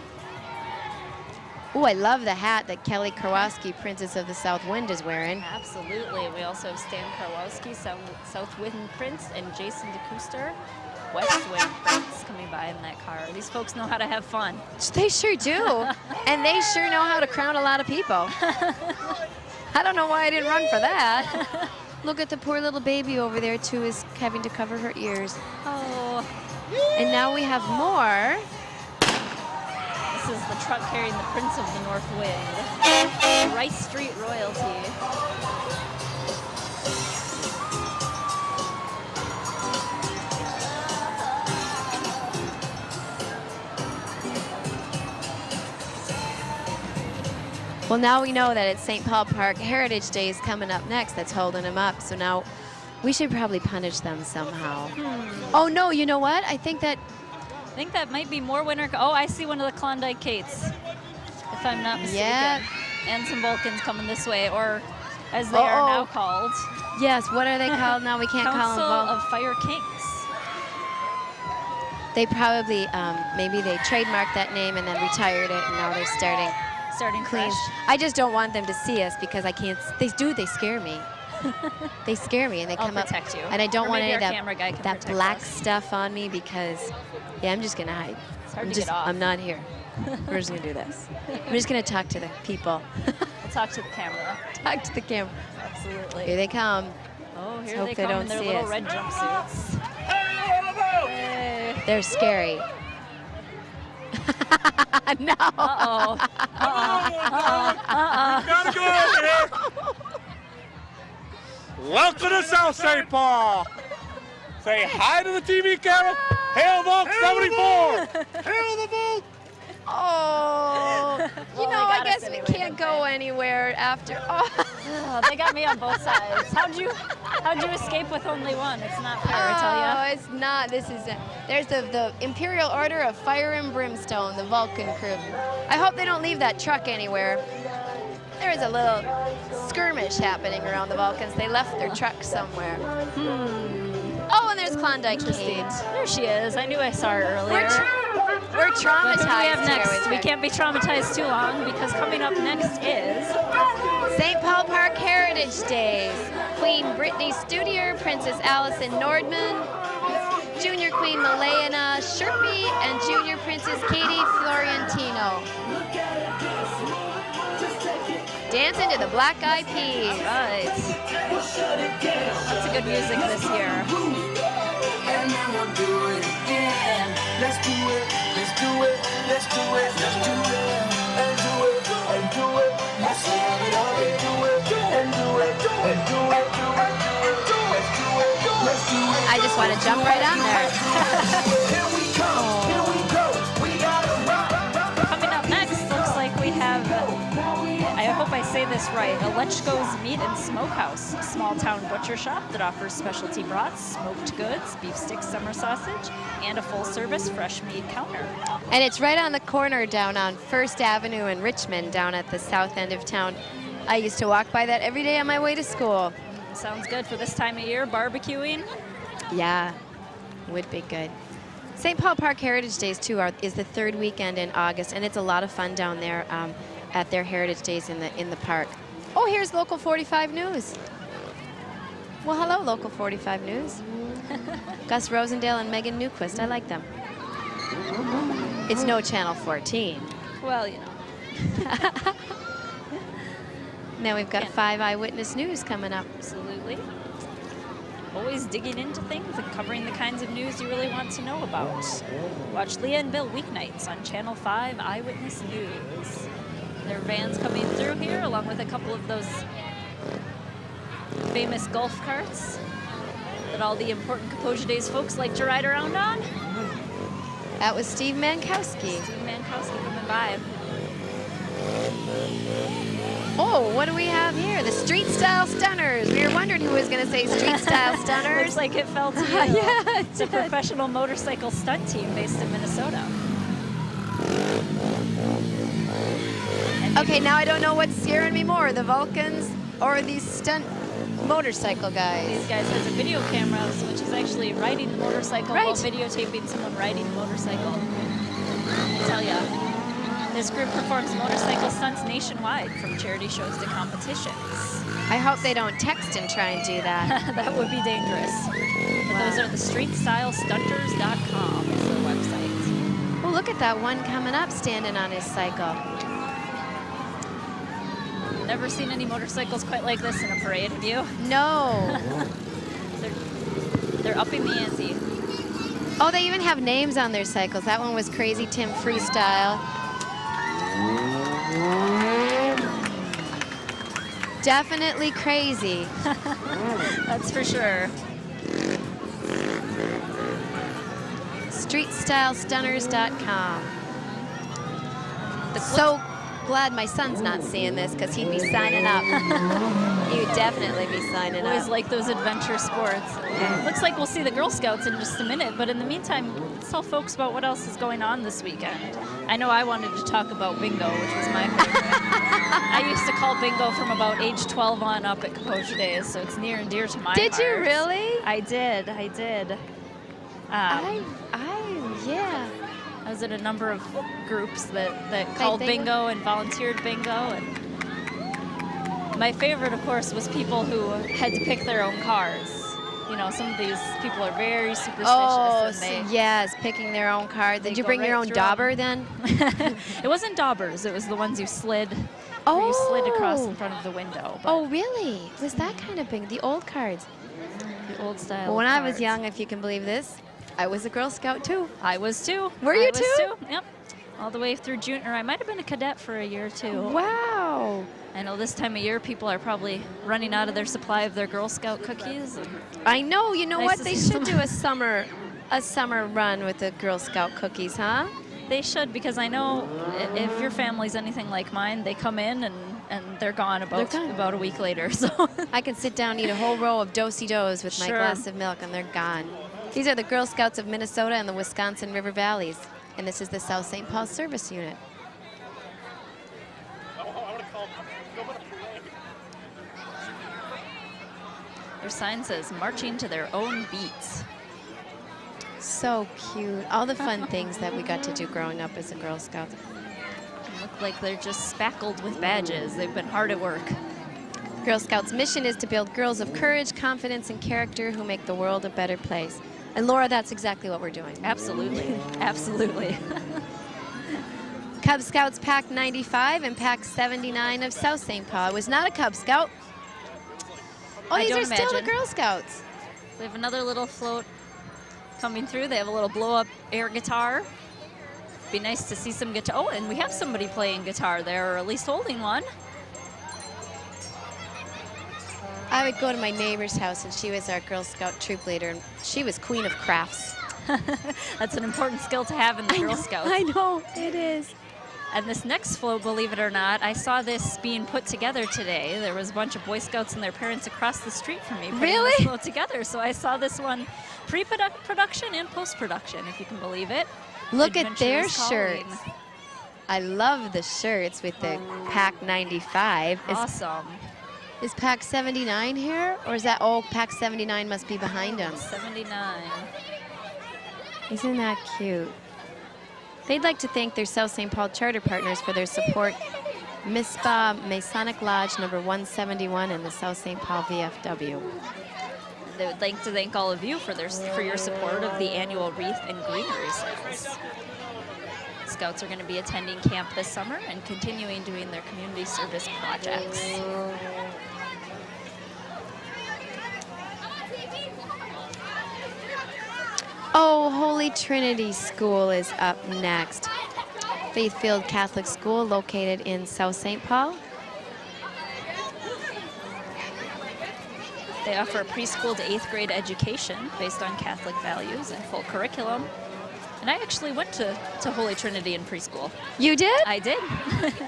Oh, I love the hat that Kelly Karwowski, Princess of the South Wind, is wearing. Absolutely. We also have Stan Karwowski, South Wind Prince, and Jason DeCuster, West Wind Prince, coming by in that car. These folks know how to have fun. They sure do. And they sure know how to crown a lot of people. I don't know why I didn't run for that. Look at the poor little baby over there, too, is having to cover her ears. Oh. And now we have more. This is the truck carrying the Prince of the North Wind. Rice Street Royalty. Well, now we know that it's St. Paul Park Heritage Day is coming up next. That's holding them up. So now we should probably punish them somehow. Oh, no, you know what? I think that might be more winter. Oh, I see one of the Klondike Kates, if I'm not mistaken. Yeah. And some Vulcans coming this way, or as they are now called. Yes, what are they called now? We can't call them Council of Fire Kings. They probably, maybe they trademarked that name and then retired it, and now they're starting clean. Fresh. I just don't want them to see us because I can't. They scare me. They scare me, and they I'll come up. protect you. And I don't Or want maybe any our of camera guy can that protect black us. stuff on me because, yeah, I'm just gonna hide. It's hard to get off. I'm not here. We're just gonna do this. I'm just gonna talk to the people. We'll talk to the camera. Talk to the camera. Absolutely. Here they come. Oh, here hope they they come don't in their see little us. red jumpsuits. Hey. They're scary. No. Uh-oh. Gotta go over here. Welcome to South St. Paul. Say hi to the TV camera. Hail Volk 74. Hail the Volk. Oh, Well, you know, they I got us guess anyway, we can't don't go they? anywhere after. Oh. Oh, they got me on both sides. How'd you escape with only one? It's not fair, I tell Oh, ya. it's not. This is there's the Imperial Order of Fire and Brimstone, the Vulcan crew. I hope they don't leave that truck anywhere. There is a little skirmish happening around the Vulcans. They left their truck somewhere. Oh, and there's Klondike Kate. There she is. I knew I saw her earlier. We're But traumatized. who do we have here next? with We her. can't be traumatized too long because coming up next is St. Paul Park Heritage Days. Queen Brittany Studier, Princess Allison Nordman, Junior Queen Malayana Sherpy, and Junior Princess Katie Florientino. Dancing to the Black Eyed Peas. right. Lots of good music this year. And then we'll do it again. Let's do it, let's do it, let's do it, let's do it, and do it, and do it. Let's live it up and do it, and do it, and do it, do it, do it, let's do it, let's do it. I just want to jump right on there. Here we come, here we go. We gotta rock. Coming up next, looks like we have, I hope I say this right, Alechko's Meat and Smokehouse, a small-town butcher shop that offers specialty brats, smoked goods, beef sticks, summer sausage, and a full-service fresh meat counter. And it's right on the corner down on First Avenue in Richmond, down at the south end of town. I used to walk by that every day on my way to school. Sounds good for this time of year, barbecuing. Yeah, would be good. St. Paul Park Heritage Days, too, is the third weekend in August, and it's a lot of fun down there at their Heritage Days in the park. Oh, here's Local 45 News. Well, hello, Local 45 News. Gus Rosendale and Megan Newquist. I like them. It's no Channel 14. Well, you know, Now we've got Can't- 5 Eyewitness News coming up. absolutely. Always digging into things and covering the kinds of news you really want to know about. Watch Leah and Bill weeknights on Channel 5 Eyewitness News. There are vans coming through here, along with a couple of those famous golf carts that all the important Kaposia Days folks like to ride around on. That was Steve Mankowski. Steve Mankowski coming by. Oh, what do we have here? The Street Style Stunners. We were wondering who was going to say Street Style Stunners. Looks like it fell to you. Yeah, It's a professional motorcycle stunt team based in Minnesota. Okay, now I don't know what's scaring me more, the Vulcans or these stunt motorcycle guys. These guys has a video camera, which is actually riding the motorcycle while Right. videotaping someone riding the motorcycle. I tell ya, this group performs motorcycle stunts nationwide, from charity shows to competitions. I hope they don't text and try and do that. That would be dangerous. But those are the streetstylestunters.com is their website. Oh, look at that one coming up standing on his cycle. Never seen any motorcycles quite like this in a parade, have you? No. They're upping the ante. Oh, they even have names on their cycles. That one was Crazy Tim Freestyle. Definitely crazy. That's for sure. StreetStyleStunners.com. So glad my son's not seeing this because he'd be signing up. He would definitely be signing Always up. like those adventure sports. Looks like we'll see the Girl Scouts in just a minute, but in the meantime, let's tell folks about what else is going on this weekend. I know I wanted to talk about bingo, which was my favorite. I used to call bingo from about age 12 on up at Kaposia days, so it's near and dear to my Did heart. you really? I did. Yeah. I was in a number of groups that called bingo and volunteered bingo. And my favorite, of course, was people who had to pick their own cards. You know, some of these people are very superstitious. Oh, and they, yes, picking their own card. they Did you go bring your right own through dauber then? It wasn't daubers. It was the ones you slid. Where you slid across in front of the window. But Oh, really? It was that kind of thing? The old cards. the old style. Well, when I was cards. young, if you can believe this, I was a Girl Scout too. I was too. Were you I was too? Yep. All the way through junior. I might have been a cadet for a year or two. Wow. I know this time of year people are probably running out of their supply of their Girl Scout cookies. I know. You know Nice what? to They see should some- do a summer run with the Girl Scout cookies, huh? They should, because I know if your family's anything like mine, they come in and they're gone about a week later. So I can sit down and eat a whole row of do-si-dos with my Sure. glass of milk, and they're gone. These are the Girl Scouts of Minnesota and the Wisconsin River Valleys, and this is the South St. Paul Service Unit. their sign says marching to their own beats. So cute. All the fun things that we got to do growing up as a Girl Scout. They look like they're just spackled with badges. They've been hard at work. Girl Scouts' mission is to build girls of courage, confidence, and character who make the world a better place. And Laura, that's exactly what we're doing. Absolutely. Absolutely. Cub Scouts Pack 95 and Pack 79 of South St. Paul. I was not a Cub Scout. Oh, I these don't are still the imagine. Girl Scouts. We have another little float coming through. They have a little blow-up air guitar. Be nice to see some guitar. Oh, and we have somebody playing guitar there, or at least holding one. I would go to my neighbor's house, and she was our Girl Scout troop leader, and she was queen of crafts. That's an important skill to have in the Girl Scouts. I know, it is. And this next float, believe it or not, I saw this being put together today. There was a bunch of Boy Scouts and their parents across the street from me putting Really? this float together. So I saw this one pre-production and post-production, if you can believe it. Look at their Adventure is calling. shirts. I love the shirts with the Pack 95. Awesome. Is Pack 79 here? Or is that, oh, Pack 79 must be behind them. 79. Isn't that cute? They'd like to thank their South St. Paul charter partners for their support. Mispa Masonic Lodge number 171 and the South St. Paul VFW. They would like to thank all of you for your support of the annual Wreath and Greenery sales. Scouts are going to be attending camp this summer and continuing doing their community service projects. Oh, Holy Trinity School is up next. Faith-filled Catholic school located in South St. Paul. They offer a preschool to 8th grade education based on Catholic values and full curriculum. And I actually went to Holy Trinity in preschool. You did? I did.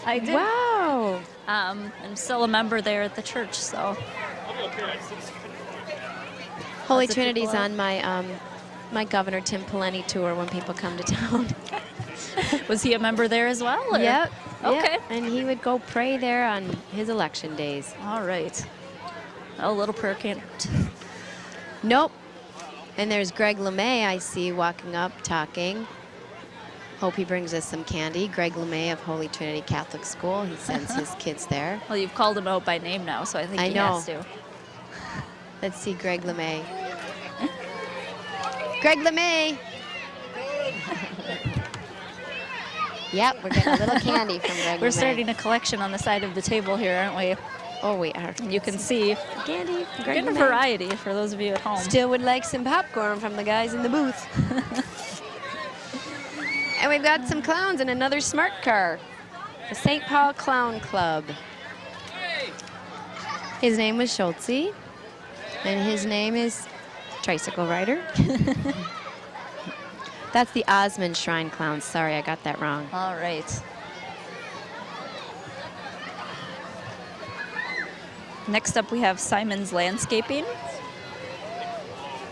I did. Wow. Wow. I'm still a member there at the church, so. Holy Lots of Trinity's people on my my Governor Tim Pawlenty tour when people come to town. Was he a member there as well? Or? Yep. Okay. Yep. And he would go pray there on his election days. All right. A little prayer can't. Nope. And there's Greg LeMay I see walking up talking. Hope he brings us some candy. Greg LeMay of Holy Trinity Catholic School. He sends his kids there. Well, you've called him out by name now, so I think I he know. has to. Let's see Greg LeMay. Greg LeMay. Yep, we're getting a little candy from Greg We're LeMay. starting a collection on the side of the table here, aren't we? Oh, we are. You can see Candy. from Greg getting a LeMay. variety for those of you at home. Still would like some popcorn from the guys in the booth. And we've got some clowns and another smart car. The St. Paul Clown Club. His name was Schultze, and his name is Tricycle Rider. That's the Osmond Shrine Clowns. Sorry, I got that wrong. All right. Next up, we have Simon's Landscaping.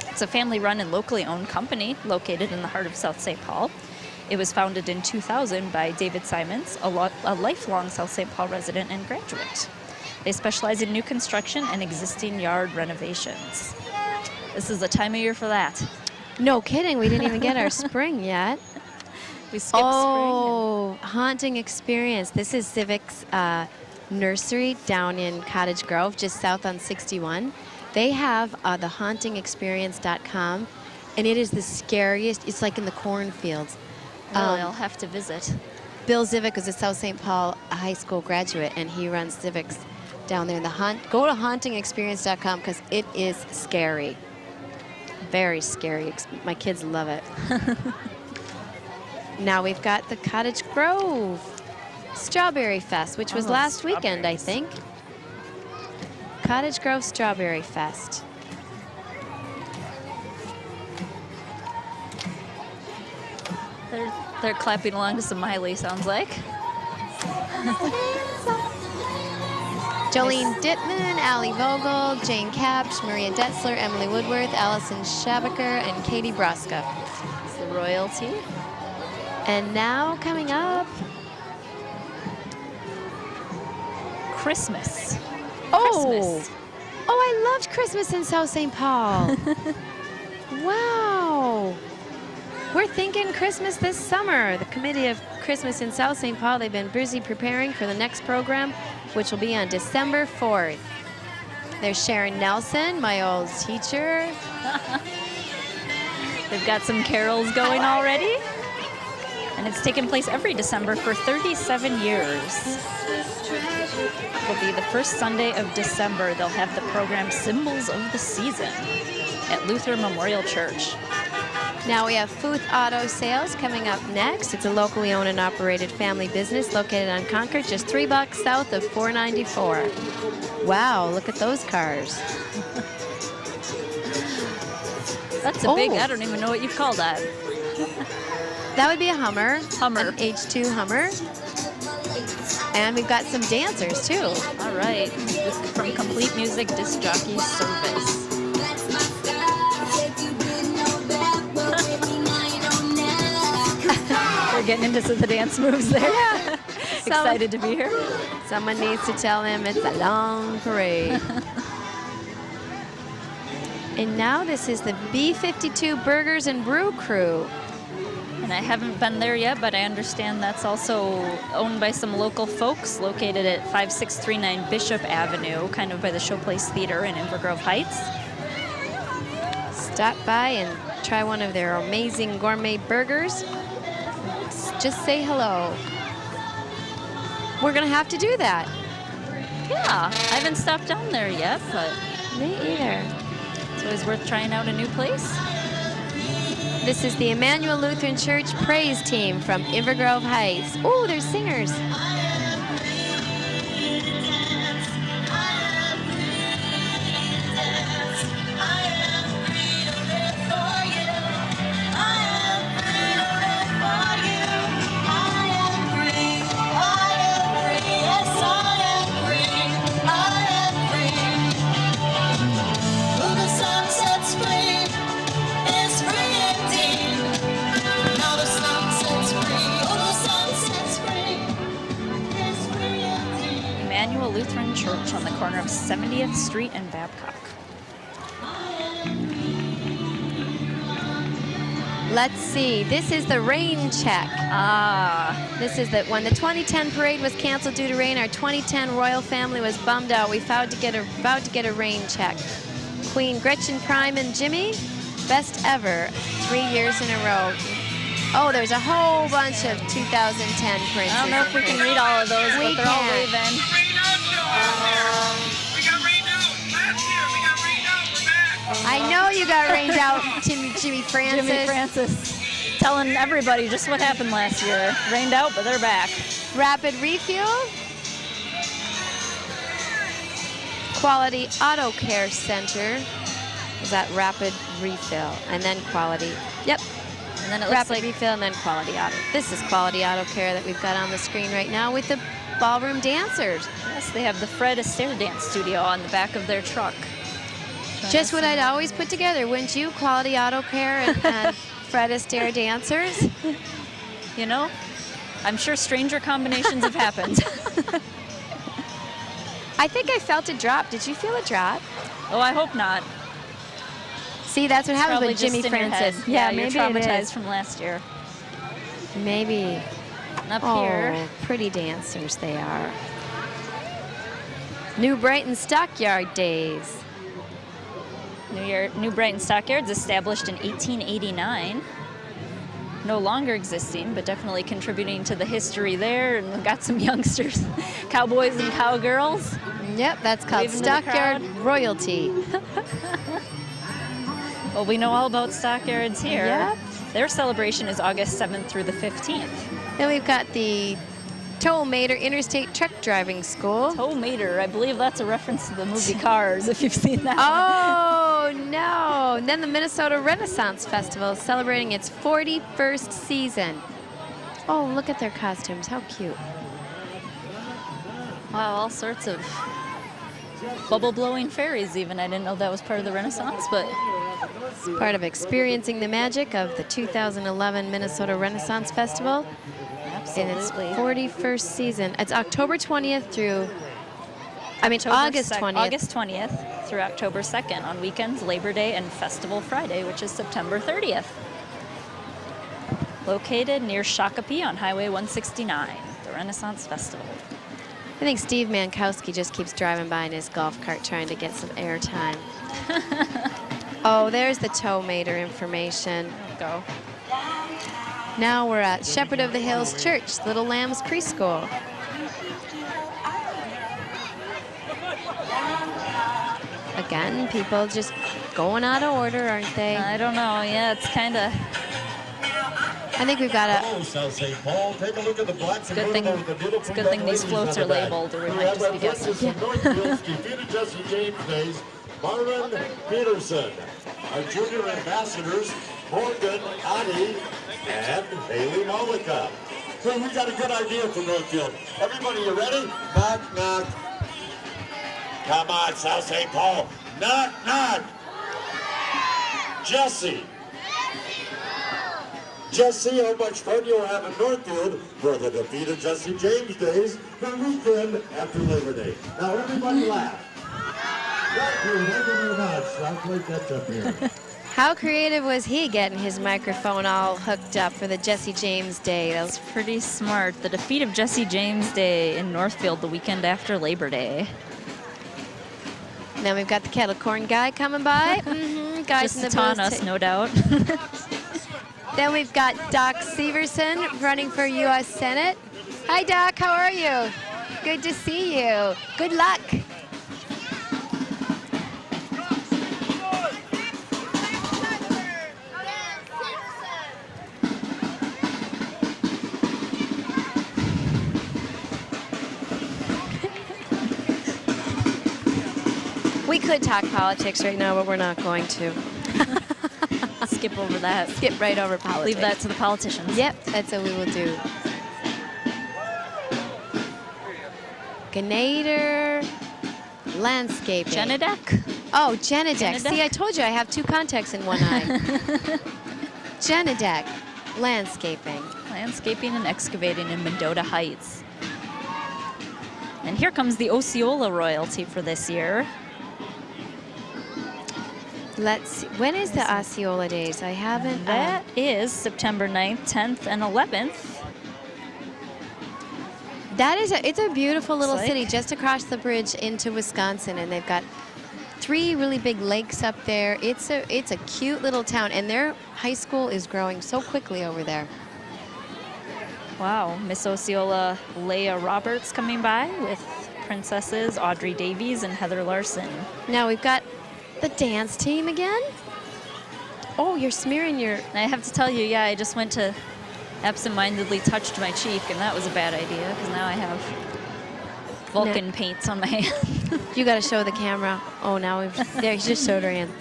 It's a family-run and locally owned company located in the heart of South St. Paul. It was founded in 2000 by David Simons, a lifelong South St. Paul resident and graduate. They specialize in new construction and existing yard renovations. This is the time of year for that. No kidding, we didn't even get our spring yet. We skipped Oh, haunting experience. This is Civic's nursery down in Cottage Grove, just south on 61. They have the hauntingexperience.com, and it is the scariest. It's like in the cornfields. Really, I'll have to visit. Bill Zivic is a South St. Paul high school graduate, and he runs Civics down there in the Go to hauntingexperience.com because it is scary. Very scary. My kids love it. Now we've got the Cottage Grove Strawberry Fest, which was Oh, last weekend, I strawberries. think. Cottage Grove Strawberry Fest. They're clapping along to some Miley, sounds like. Jolene Dittman, Allie Vogel, Jane Capsch, Maria Detzler, Emily Woodworth, Allison Schabaker, and Katie Broska. It's the royalty. And now coming up, Christmas. oh, I loved Christmas in South St. Paul. Wow. We're thinking Christmas this summer. The Committee of Christmas in South St. Paul, they've been busy preparing for the next program, which will be on December 4th. There's Sharon Nelson, my old teacher. They've got some carols going already. And it's taken place every December for 37 years. It will be the first Sunday of December. They'll have the program Symbols of the Season at Luther Memorial Church. Now we have Futh Auto Sales coming up next. It's a locally owned and operated family business located on Concord, just $3 south of 494. Wow, look at those cars. That's a big, Oh. I don't even know what you'd call that. That would be a Hummer. Hummer. An H2 Hummer. And we've got some dancers too. All right, from Complete Music Disc Jockey Service. They're getting into the dance moves there. Yeah. Excited to be here. Someone needs to tell him it's a long parade. And now this is the B52 Burgers and Brew Crew. And I haven't been there yet, but I understand that's also owned by some local folks located at 5639 Bishop Avenue, kind of by the Showplace Theater in Invergrove Heights. Stop by and try one of their amazing gourmet burgers. Just say hello. We're gonna have to do that. Yeah, I haven't stopped down there yet, but Me either. it's always worth trying out a new place. This is the Emmanuel Lutheran Church Praise Team from Invergrove Heights. Ooh, they're singers. I am free, yes I 70th Street and Babcock. Let's see. This is the rain check. This is the when the 2010 parade was canceled due to rain. Our 2010 royal family was bummed out. We vowed to get a rain check. Queen Gretchen, Prime, and Jimmy, best ever, 3 years in a row. Oh, there's a whole bunch of 2010 prints. I don't know if we can read all of those, We but they're all can. waving. I know you got rained out, Jimmy Francis. Jimmy Francis telling everybody just what happened last year. Rained out, but they're back. Rapid refuel. Quality Auto Care Center. Is that rapid refill and then quality? Yep. And then it looks Rapid like refill and then quality auto. This is quality auto care that we've got on the screen right now with the ballroom dancers. yes, they have the Fred Astaire dance studio on the back of their truck. Just what I'd always put together, wouldn't you? Quality auto care and Fred Astaire dancers. You know, I'm sure stranger combinations have happened. I think I felt a drop. Did you feel a drop? Oh, I hope not. See, that's what happens Probably with Jimmy just in your Francis. head. Yeah, maybe you're it is. traumatized from last year. Maybe. And up Oh, here, pretty dancers they are. New Brighton Stockyard Days. New Brighton Stockyards, established in 1889. No longer existing, but definitely contributing to the history there. And we've got some youngsters, cowboys and cowgirls. Yep, that's called Waving to the Stockyard crowd. Royalty. Well, we know all about Stockyards here. Yep. Their celebration is August 7th through the 15th. Then we've got the Tow Mater Interstate Truck Driving School. Tow Mater, I believe that's a reference to the movie Cars, if you've seen that. Oh, no. And then the Minnesota Renaissance Festival is celebrating its 41st season. Oh, look at their costumes. How cute. Wow, all sorts of bubble-blowing fairies even. I didn't know that was part of the Renaissance, but It's part of experiencing the magic of the 2011 Minnesota Renaissance Festival in its absolutely. 41st season. It's October 20th through, August 20th. August 20th through October 2nd on weekends, Labor Day, and Festival Friday, which is September 30th. Located near Shakopee on Highway 169, the Renaissance Festival. I think Steve Mankowski just keeps driving by in his golf cart trying to get some airtime. Oh, there's the Tow Mater information. Go. Now we're at Shepherd of the Hills Church, Little Lambs Preschool. Again, people just going out of order, aren't they? I don't know. Yeah, it's kind of I think we've got a. Hello, South St. Paul. Take a look at the blacks and Good thing- blue with the beautiful it's a good thing these ladies floats on are the back. labeled, or we We might have just be references guessing. from Northfield's defeated Jesse James days, Marvin Peterson. Our junior ambassadors, Morgan Adi and Haley Mollica. Hey, we got a good idea for Northfield. Everybody, you ready? Knock, knock. Come on, South St. Paul. Knock, knock. Jesse. Jesse, how much fun you'll have in Northfield for the defeated Jesse James days, the weekend after Labor Day. Now everybody laugh. Thank you very much. I'll play catch up here. How creative was he getting his microphone all hooked up for the Jesse James Day? That was pretty smart. The defeat of Jesse James Day in Northfield the weekend after Labor Day. Then we've got the kettle corn guy coming by. Guys Just in to the taunt booth us, no doubt. Then we've got Doc Severson running for U.S. Senate. Hi, Doc. How are you? Good to see you. Good luck. We could talk politics right now, but we're not going to. Skip over that. Skip right over politics. Leave that to the politicians. Yep, that's what we will do. Gnader Landscaping. Genedek? Oh, Genedek. Genedek? See, I told you I have two contacts in one eye. Genedek Landscaping. Landscaping and excavating in Mendota Heights. And here comes the Osceola royalty for this year. Let's see. When is the Osceola Days? I haven't. That is September 9th, 10th, and 11th. It's a beautiful little Looks city like. just across the bridge into Wisconsin, and they've got 3 really big lakes up there. It's a cute little town, and their high school is growing so quickly over there. Wow, Miss Osceola Leah Roberts coming by with princesses Audrey Davies and Heather Larson. Now we've got the dance team again. Oh, you're smearing your... And I have to tell you, yeah, I just went to absentmindedly touched my cheek, and that was a bad idea because now I have Vulcan paints on my hand. You got to show the camera. Oh, now there, he just showed her hand.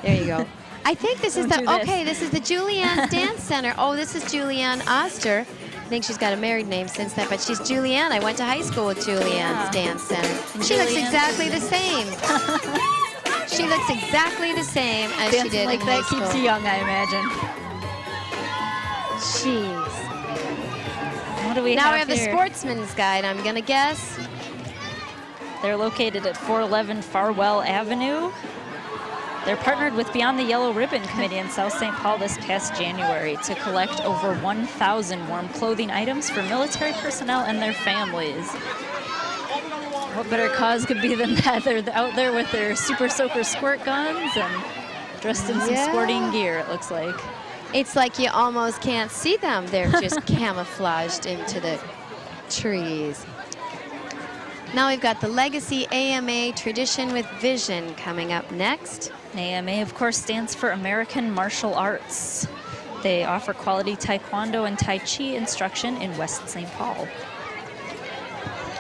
There you go. I think this is this is the Julianne's Dance Center. Oh, this is Julianne Oster. I think she's got a married name since then, but she's Julianne. I went to high school with Julianne's Dance Center. She looks exactly the same. She looks exactly the same as she did like in that high school. keeps you young, I imagine. Jeez. What do we Now have we have the here? Sportsman's Guide, I'm going to guess. They're located at 411 Farwell Avenue. They're partnered with Beyond the Yellow Ribbon Committee in South St. Paul this past January to collect over 1,000 warm clothing items for military personnel and their families. What better cause could be than that? They're out there with their Super Soaker squirt guns and dressed in some sporting gear, it looks like. It's like you almost can't see them. They're just camouflaged into the trees. Now we've got the Legacy AMA Tradition with Vision coming up next. AMA, of course, stands for American Martial Arts. They offer quality Taekwondo and Tai Chi instruction in West St. Paul.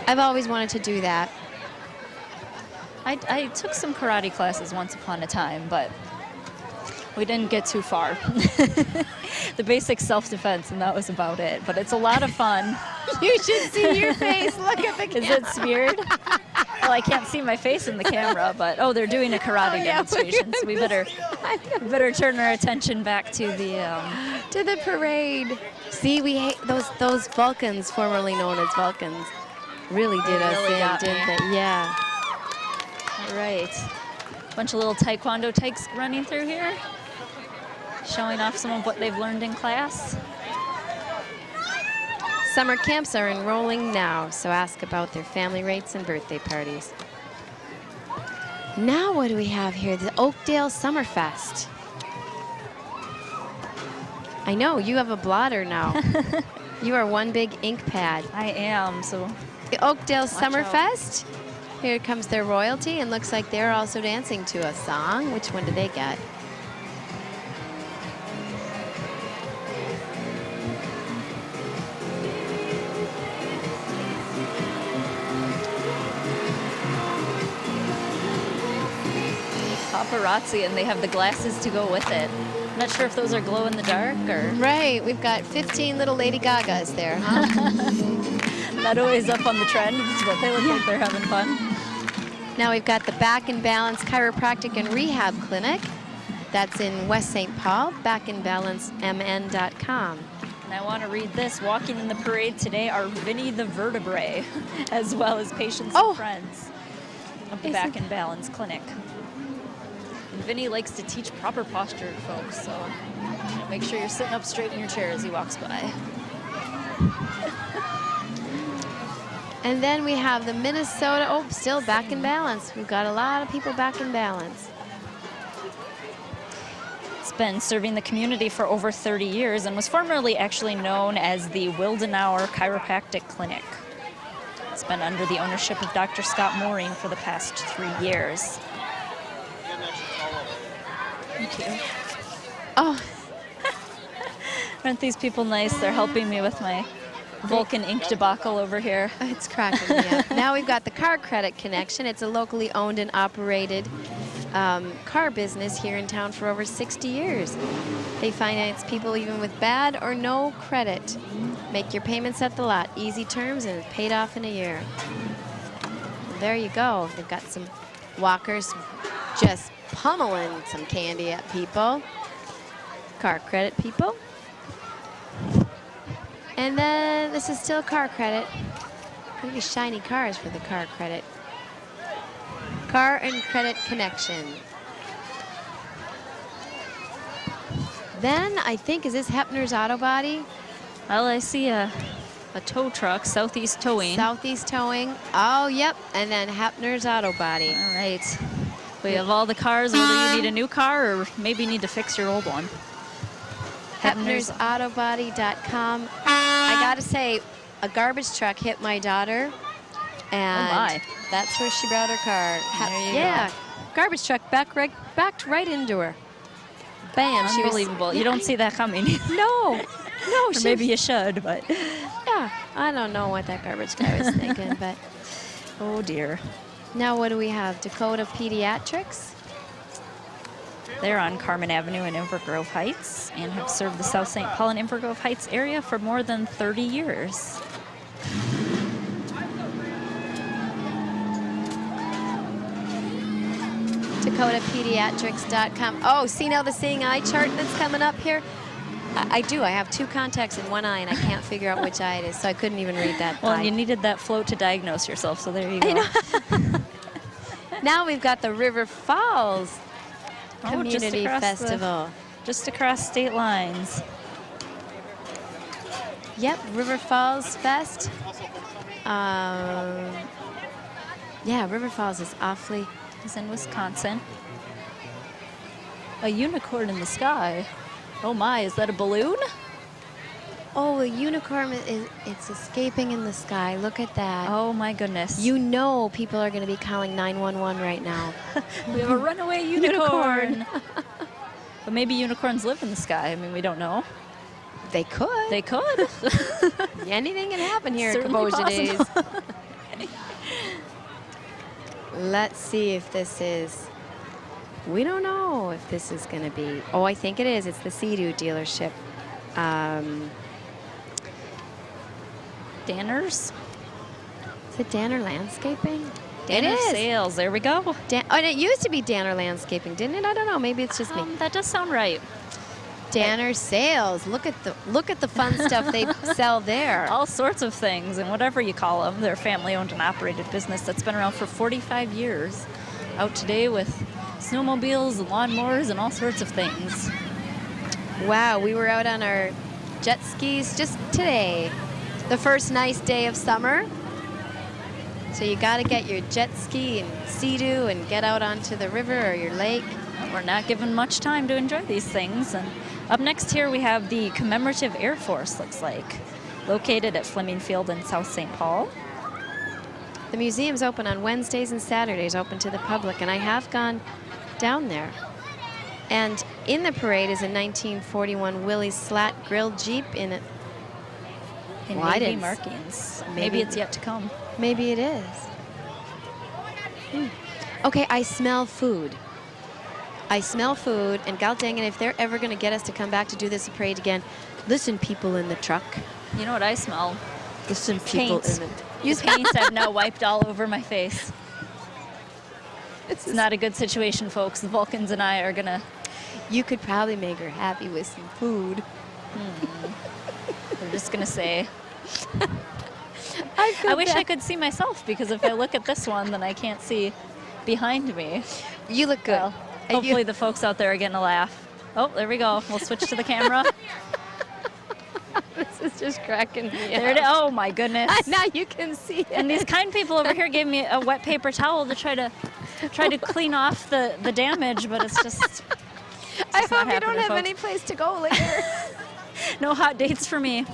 I've always wanted to do that. I took some karate classes once upon a time, but we didn't get too far. The basic self-defense, and that was about it. But it's a lot of fun. You should see your face. Look at the camera. Is it smeared? Well, I can't see my face in the camera, but they're doing a karate demonstration, so we better turn our attention back to the parade. See, we hate those Vulcans, formerly known as Vulcans, really did us in, didn't they? Yeah. All right. Bunch of little Taekwondo tykes running through here, showing off some of what they've learned in class. Summer camps are enrolling now, so ask about their family rates and birthday parties. Now what do we have here? The Oakdale Summerfest. I know, you have a blotter now. You are one big ink pad. I am, so. The Oakdale Watch Summerfest. Here comes their royalty, and looks like they're also dancing to a song. Which one do they get? Paparazzi, and they have the glasses to go with it. I'm not sure if those are glow in the dark or. Right, we've got 15 little Lady Gagas there, huh? Not always up on the trend, but they look like they're having fun. Now we've got the Back and Balance Chiropractic and Rehab Clinic. That's in West St. Paul, backandbalancemn.com. And I want to read this. Walking in the parade today are Vinny the Vertebrae, as well as patients and friends of the Back and Balance Clinic. And Vinny likes to teach proper posture to folks, so make sure you're sitting up straight in your chair as he walks by. And then we have the Minnesota, still Back and Balance. We've got a lot of people back in balance. It's been serving the community for over 30 years and was formerly actually known as the Wildenauer Chiropractic Clinic. It's been under the ownership of Dr. Scott Mooring for the past 3 years. Thank you. Oh. Aren't these people nice? They're helping me with my Vulcan ink debacle over here. It's cracking me up. Now we've got the Car Credit Connection. It's a locally owned and operated car business here in town for over 60 years. They finance people even with bad or no credit. Make your payments at the lot. Easy terms and it's paid off in a year. And there you go. They've got some walkers just pummeling some candy at people. Car credit people. And then this is still car credit. Look at these shiny cars for the car credit. Car and credit connection. Then I think, is this Hepner's Auto Body? Well, I see a tow truck, Southeast Towing. Southeast Towing. Oh, yep. And then Hepner's Auto Body. All right. We have all the cars, whether you need a new car or maybe need to fix your old one. Hepner'sAutobody.com. I gotta say, a garbage truck hit my daughter, and Oh my. that's where she brought her car. There you yeah, garbage truck backed right into her. Bam! She was, Unbelievable. You don't see that coming. no, no. Or She maybe you should, but yeah. I don't know what that garbage guy was thinking, but oh dear. now what do we have? Dakota Pediatrics. They're on Carmen Avenue in Inver Grove Heights and have served the South St. Paul and Inver Grove Heights area for more than 30 years. DakotaPediatrics.com. Oh, see now the seeing eye chart that's coming up here? I do. I have 2 contacts in one eye, and I can't figure out which eye it is, so I couldn't even read that Well, eye. and you needed that float to diagnose yourself, so there you go. I know. Now we've got the River Falls Community Festival. Just across state lines. Yep, River Falls Fest. Yeah, River Falls is awfully... It's in Wisconsin. A unicorn in the sky. Oh my, is that a balloon? Oh, a unicorn, it's escaping in the sky. Look at that. Oh my goodness. You know people are going to be calling 911 right now. We have a runaway unicorn. But maybe unicorns live in the sky. I mean, we don't know. They could. They could. Anything can happen here at Certainly Kaposia Days. possible. Let's see if this is... We don't know if this is going to be... Oh, I think it is. It's the Sea-Doo dealership. Danners? Is it Danner Landscaping? Danner it is. Sales. There we go. Oh, and it used to be Danner Landscaping, didn't it? I don't know. Maybe it's just me. That does sound right. Danner Sales. Look at the fun stuff they sell there. All sorts of things, and whatever you call them. They're a family-owned and operated business that's been around for 45 years. Out today with snowmobiles and lawnmowers and all sorts of things. Wow, we were out on our jet skis just today. The first nice day of summer. So you got to get your jet ski and Sea-Doo and get out onto the river or your lake. We're not given much time to enjoy these things. And up next here we have the Commemorative Air Force, looks like, located at Fleming Field in South St. Paul. The museum's open on Wednesdays and Saturdays, open to the public, and I have gone down there. And in the parade is a 1941 Willys Slat grilled Jeep in it. In Well, I Navy didn't- markings. maybe- Maybe it's yet to come. Maybe it is. Okay, I smell food. I smell food, and god dang it, if they're ever going to get us to come back to do this parade again, listen, people in the truck. You know what I smell? Listen, people Paint. in the... You paint I've now wiped all over my face. It's not a good situation, folks. The Vulcans and I are gonna... You could probably make her happy with some food. We're just gonna say... I I wish I could see myself, because if I look at this one, then I can't see behind me. You look good. Well, hopefully the folks out there are getting a laugh. Oh, there we go. We'll switch to the camera. This is just cracking me There it is. Oh my goodness. Now you can see it. And these kind people over here gave me a wet paper towel to try to clean off the damage, but it's just I not hope you don't happening, have folks. any place to go later. no hot dates for me.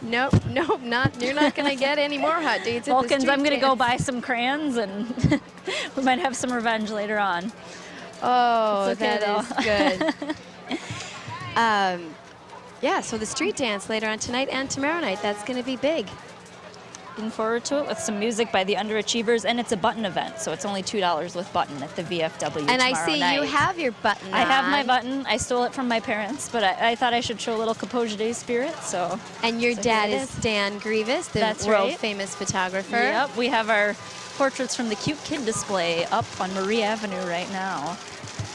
Nope, not. You're not going to get any more hot dates. at the Vulcans, I'm street going to go dance. buy some crayons, and we might have some revenge later on. Oh, It's okay, that is good. Yeah, so the street dance later on tonight and tomorrow night, that's going to be big. Looking forward to it with some music by the Underachievers, and it's a button event, so it's only $2 with button at the VFW And I tomorrow see night. you have your button I have my on. button. I stole it from my parents, but I thought I should show a little Kaposia Day spirit, so... And your So dad here it is Stan Grievous, the That's world right. famous photographer. Yep, we have our portraits from the Cute Kid display up on Marie Avenue right now.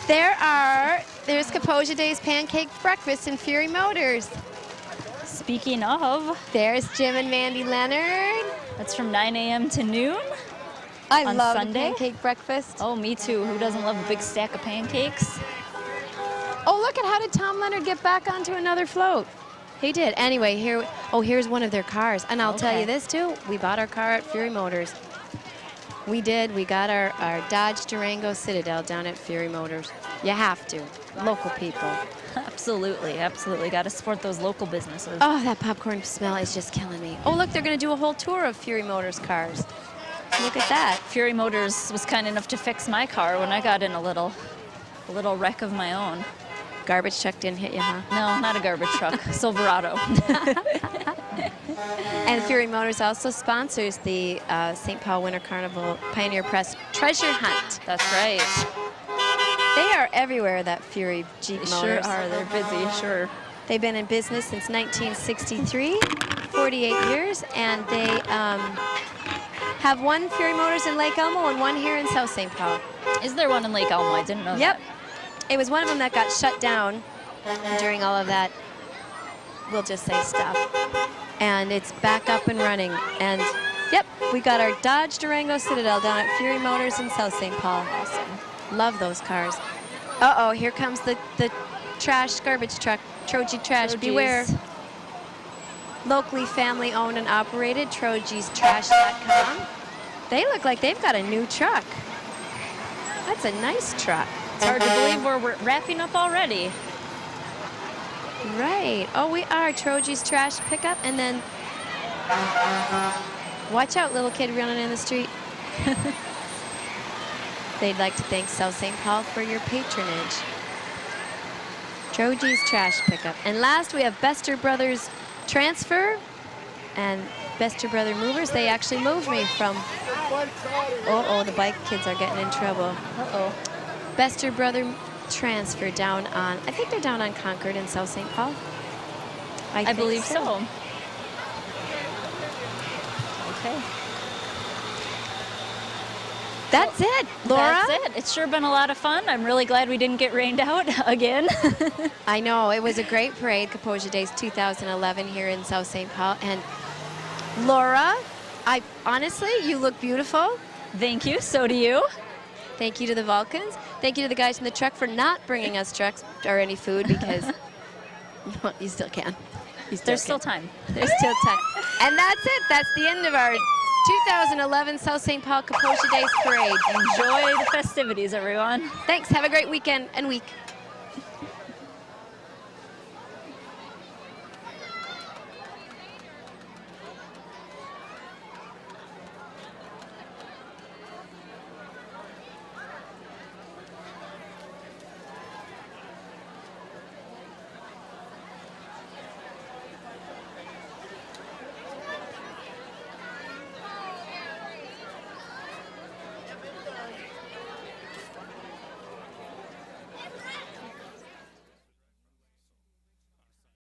There's Kaposia Day's Pancake Breakfast and Fury Motors. Speaking of, There's Jim and Mandy Leonard. that's from 9 a.m. to noon. I On love Sunday? the pancake breakfast. Oh, me too. Who doesn't love a big stack of pancakes? Oh, look at how did Tom Leonard get back onto another float? He did. Anyway, here's one of their cars. And I'll tell Okay. you this too, we bought our car at Fury Motors. We did. We got our Dodge Durango Citadel down at Fury Motors. You have to. Local people. Absolutely, absolutely. Got to support those local businesses. Oh, that popcorn smell is just killing me. Oh, look, they're going to do a whole tour of Fury Motors cars. Look at that. Fury Motors was kind enough to fix my car when I got in a little wreck of my own. Garbage truck didn't hit you, huh? No, not a garbage truck. Silverado. And Fury Motors also sponsors the St. Paul Winter Carnival Pioneer Press Treasure Hunt. That's right. They are everywhere, that Fury Jeep They Motors. sure are. They're busy, sure. They've been in business since 1963, 48 years, and they have one Fury Motors in Lake Elmo and one here in South St. Paul. Is there one in Lake Elmo? I didn't know Yep. that. It was one of them that got shut down during all of that, we'll just say, stuff. And it's back up and running. And, yep, we got our Dodge Durango Citadel down at Fury Motors in South St. Paul. Awesome. Love those cars. Uh-oh, here comes the trash garbage truck. Troji Trash, beware. Locally family owned and operated, trojistrash.com. They look like they've got a new truck. That's a nice truck. It's hard to believe we're wrapping up already. Right. Oh, we are. Troji's Trash Pickup. And then, watch out, little kid running in the street. They'd like to thank South St. Paul for your patronage. Troji's Trash Pickup. And last, we have Bester Brothers Transfer and Bester Brother Movers. They actually moved me from... Uh-oh, the bike kids are getting in trouble. Uh-oh. Bester Brother Transfer down on, I think they're down on Concord in South St. Paul. I think believe so. Okay. That's it, Laura. That's it. It's sure been a lot of fun. I'm really glad we didn't get rained out again. I know, it was a great parade, Kaposia Days 2011 here in South St. Paul. And Laura, honestly, you look beautiful. Thank you. So do you. Thank you to the Vulcans. Thank you to the guys in the truck for not bringing us trucks or any food, because you still can. There's still time. There's still time. And that's it. That's the end of our 2011 South St. Paul Kaposia Days Parade. Enjoy the festivities, everyone. Thanks. Have a great weekend and week.